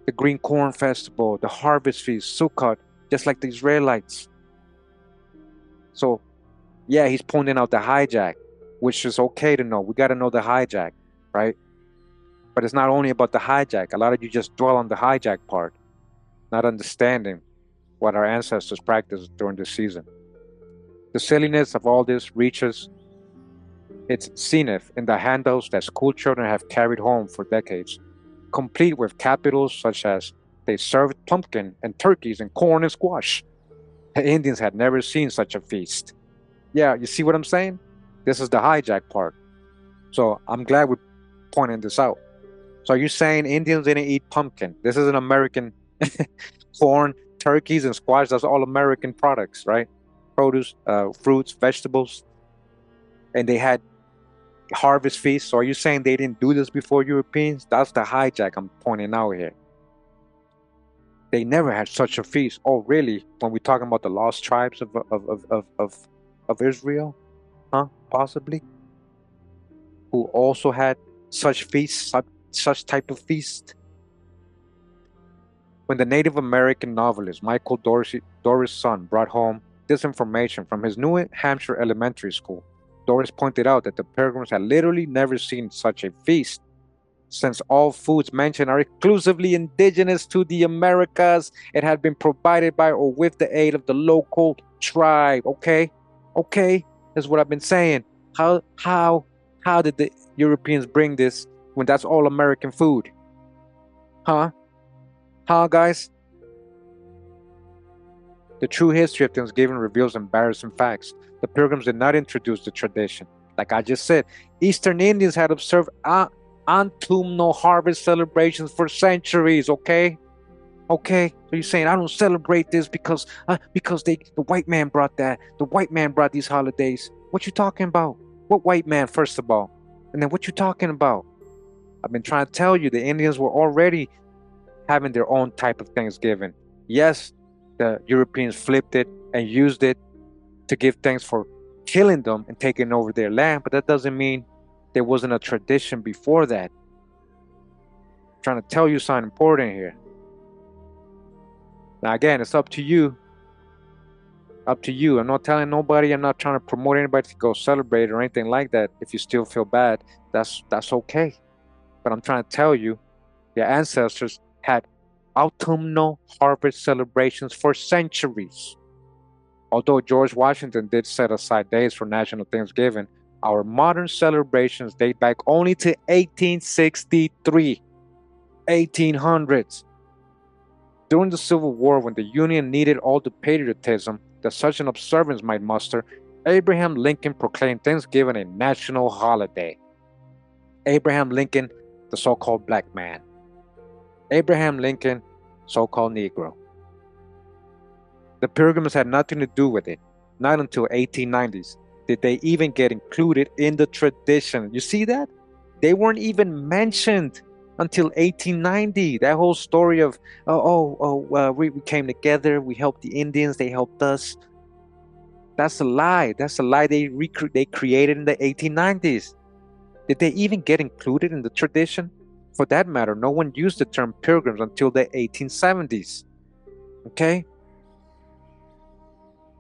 The Green Corn Festival, the Harvest Feast, Sukkot, just like the Israelites. So, yeah, he's pointing out the hijack, which is okay to know. We got to know the hijack, right? But it's not only about the hijack. A lot of you just dwell on the hijack part, not understanding what our ancestors practiced during this season. The silliness of all this reaches its zenith in the handouts that school children have carried home for decades, complete with capitals such as they served pumpkin and turkeys and corn and squash. The Indians had never seen such a feast. Yeah, you see what I'm saying? This is the hijack part. So I'm glad we're pointing this out. So are you saying Indians didn't eat pumpkin? This is an American corn, turkeys, and squash. That's all American products, right? Produce, fruits, vegetables. And they had harvest feasts. So are you saying they didn't do this before Europeans? That's the hijack I'm pointing out here. They never had such a feast. Oh, really? When we're talking about the lost tribes of Israel? Huh? Possibly? Who also had such feasts, such type of feast? When the Native American novelist Michael Doris' son brought home this information from his New Hampshire elementary school, Doris pointed out that the pilgrims had literally never seen such a feast. Since all foods mentioned are exclusively indigenous to the Americas, it had been provided by or with the aid of the local tribe. Okay, that's what I've been saying. How did the Europeans bring this when that's all American food? Huh, guys? The true history of Thanksgiving reveals embarrassing facts. The pilgrims did not introduce the tradition. Like I just said, Eastern Indians had observed autumnal harvest celebrations for centuries. Okay, so you're saying I don't celebrate this because the white man brought that. The white man brought these holidays. What you talking about? What white man, first of all? And then what you talking about? I've been trying to tell you the Indians were already having their own type of Thanksgiving. Yes, the Europeans flipped it and used it to give thanks for killing them and taking over their land, but that doesn't mean there wasn't a tradition before that. I'm trying to tell you something important here. Now again, it's up to you. Up to you. I'm not telling nobody, I'm not trying to promote anybody to go celebrate or anything like that. If you still feel bad, that's okay. But I'm trying to tell you, your ancestors had autumnal harvest celebrations for centuries. Although George Washington did set aside days for National Thanksgiving, our modern celebrations date back only to 1863, 1800s. During the Civil War, when the Union needed all the patriotism that such an observance might muster, Abraham Lincoln proclaimed Thanksgiving a national holiday. Abraham Lincoln, the so-called black man. Abraham Lincoln, so-called Negro. The Pilgrims had nothing to do with it. Not until 1890s did they even get included in the tradition. You see that? They weren't even mentioned until 1890. That whole story of, we came together, we helped the Indians, they helped us. That's a lie. That's a lie they created in the 1890s. Did they even get included in the tradition? For that matter, no one used the term pilgrims until the 1870s. Okay?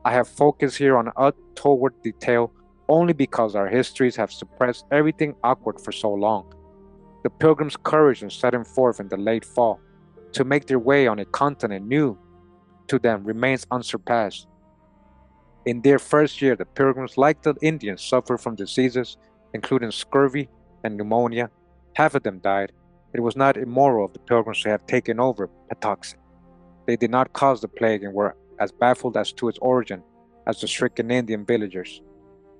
I have focused here on untoward detail only because our histories have suppressed everything awkward for so long. The Pilgrims' courage in setting forth in the late fall to make their way on a continent new to them remains unsurpassed. In their first year, the Pilgrims, like the Indians, suffered from diseases, including scurvy and pneumonia. Half of them died. It was not immoral of the Pilgrims to have taken over Patuxent. They did not cause the plague and were as baffled as to its origin as the stricken Indian villagers.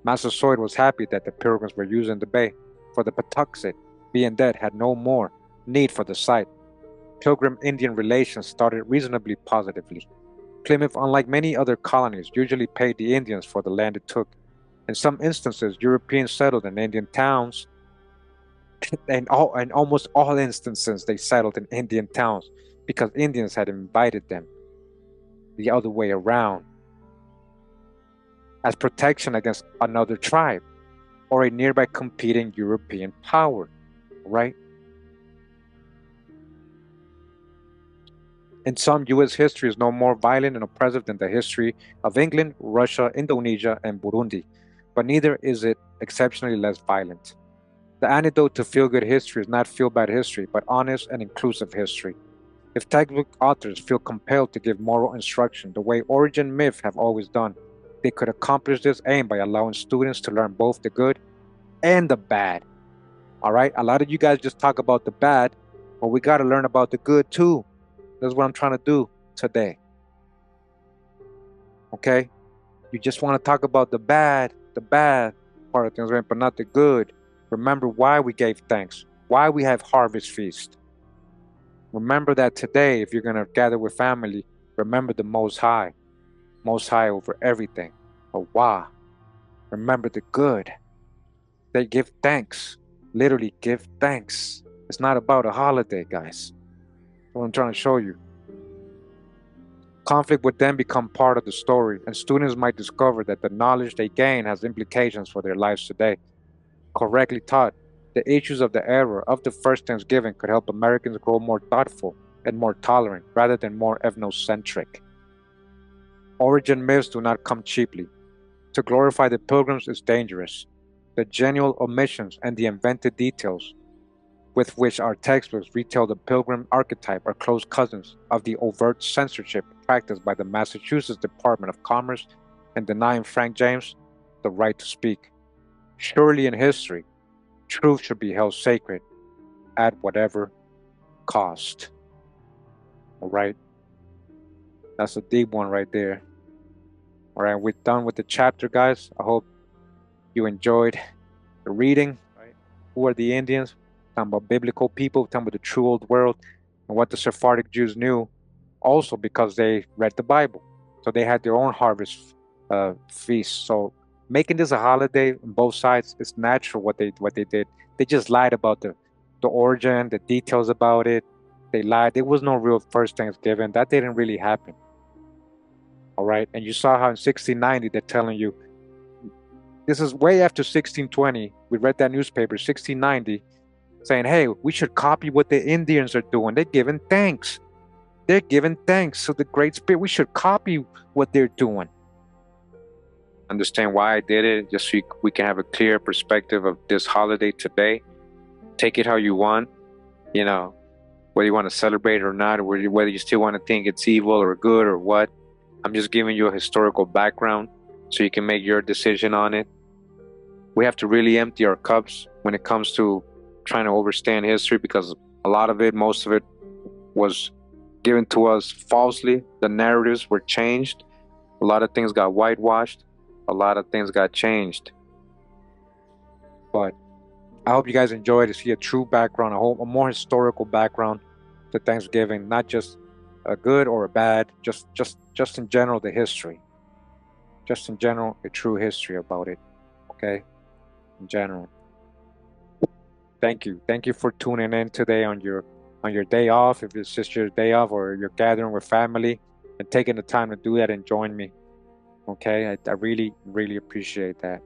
Massasoit was happy that the Pilgrims were using the bay, for the Patuxent, being dead, had no more need for the site. Pilgrim-Indian relations started reasonably positively. Plymouth, unlike many other colonies, usually paid the Indians for the land it took. In some instances, Europeans settled in Indian towns, and in almost all instances, they settled in Indian towns because Indians had invited them. The other way around, as protection against another tribe or a nearby competing European power, right? In some, U.S. history is no more violent and oppressive than the history of England, Russia, Indonesia, and Burundi, but neither is it exceptionally less violent. The antidote to feel-good history is not feel-bad history, but honest and inclusive history. If textbook authors feel compelled to give moral instruction the way origin myth have always done, they could accomplish this aim by allowing students to learn both the good and the bad. All right? A lot of you guys just talk about the bad, but we got to learn about the good too. That's what I'm trying to do today. Okay? You just want to talk about the bad part of things, right? But not the good. Remember why we gave thanks, why we have harvest feast. Remember that today, if you're going to gather with family, remember the Most High over everything. But why? Remember the good. They give thanks, literally give thanks. It's not about a holiday, guys. That's what I'm trying to show you. Conflict would then become part of the story, and students might discover that the knowledge they gain has implications for their lives today. Correctly taught, the issues of the era of the first Thanksgiving could help Americans grow more thoughtful and more tolerant rather than more ethnocentric. Origin myths do not come cheaply. To glorify the Pilgrims is dangerous. The genuine omissions and the invented details with which our textbooks retell the Pilgrim archetype are close cousins of the overt censorship practiced by the Massachusetts Department of Commerce in denying Frank James the right to speak. Surely in history, truth should be held sacred at whatever cost. All right? That's a deep one right there. All right, we're done with the chapter, guys. I hope you enjoyed the reading. Right? Who are the Indians? Talking about biblical people, talking about the true old world, and what the Sephardic Jews knew, also because they read the Bible. So they had their own harvest feast. So making this a holiday on both sides is natural what they did. They just lied about the origin, the details about it. They lied. There was no real first Thanksgiving. That didn't really happen. All right. And you saw how in 1690 they're telling you this is way after 1620. We read that newspaper, 1690, saying, hey, we should copy what the Indians are doing. They're giving thanks. They're giving thanks to the Great Spirit. We should copy what they're doing. Understand why I did it, just so we can have a clear perspective of this holiday today. Take it how you want, you know, whether you want to celebrate it or not, or whether you still want to think it's evil or good or what. I'm just giving you a historical background so you can make your decision on it. We have to really empty our cups when it comes to trying to understand history, because a lot of it, most of it, was given to us falsely. The narratives were changed. A lot of things got whitewashed. A lot of things got changed. But I hope you guys enjoyed to see a true background, a more historical background to Thanksgiving, not just a good or a bad, just in general, the history. Just in general, a true history about it. Okay? In general. Thank you. Thank you for tuning in today on your day off, if it's just your day off or you're gathering with family and taking the time to do that and join me. Okay? I really, really appreciate that.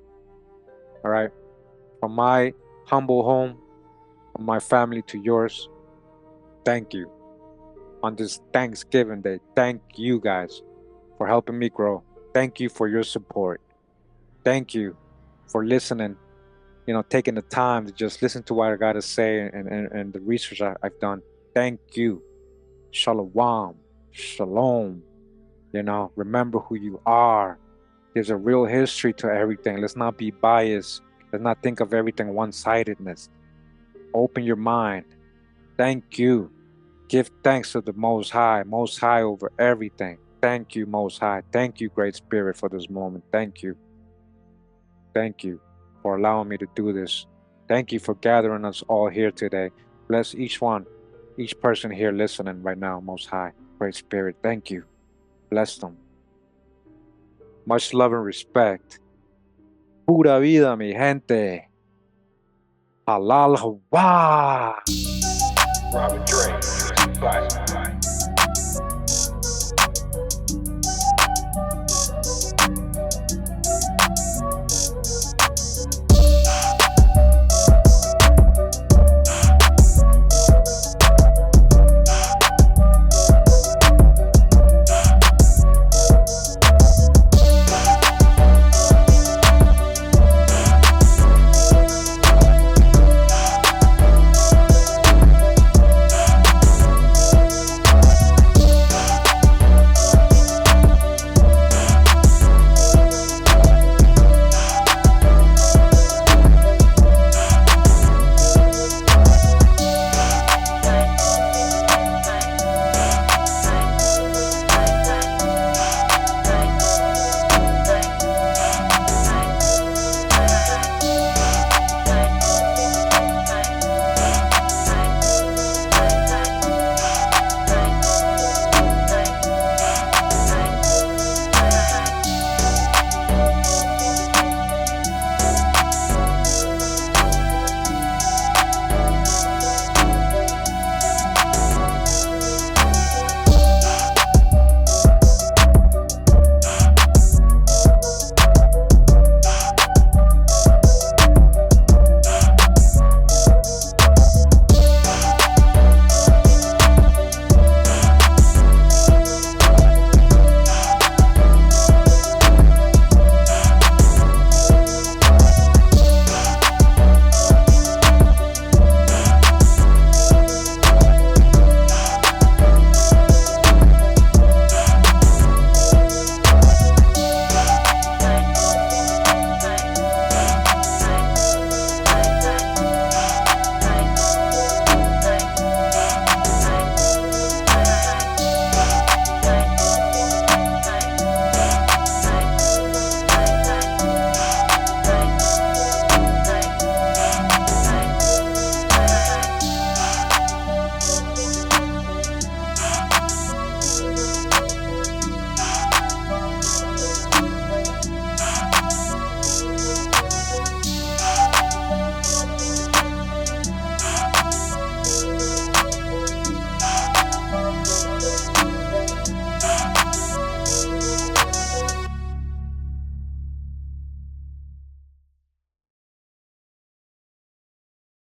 All right? From my humble home, from my family to yours, thank you. On this Thanksgiving Day, thank you guys for helping me grow. Thank you for your support. Thank you for listening, taking the time to just listen to what I got to say and the research I've done. Thank you. Shalom, shalom. Remember who you are. There's a real history to everything. Let's not be biased. Let's not think of everything one-sidedness. Open your mind. Thank you. Give thanks to the Most High over everything. Thank you, Most High. Thank you, Great Spirit, for this moment. Thank you. Thank you for allowing me to do this. Thank you for gathering us all here today. Bless each person here listening right now, Most High. Great Spirit, thank you. Bless them. Much love and respect. Pura vida, mi gente. Halal Hawa. Robert Dre, 65.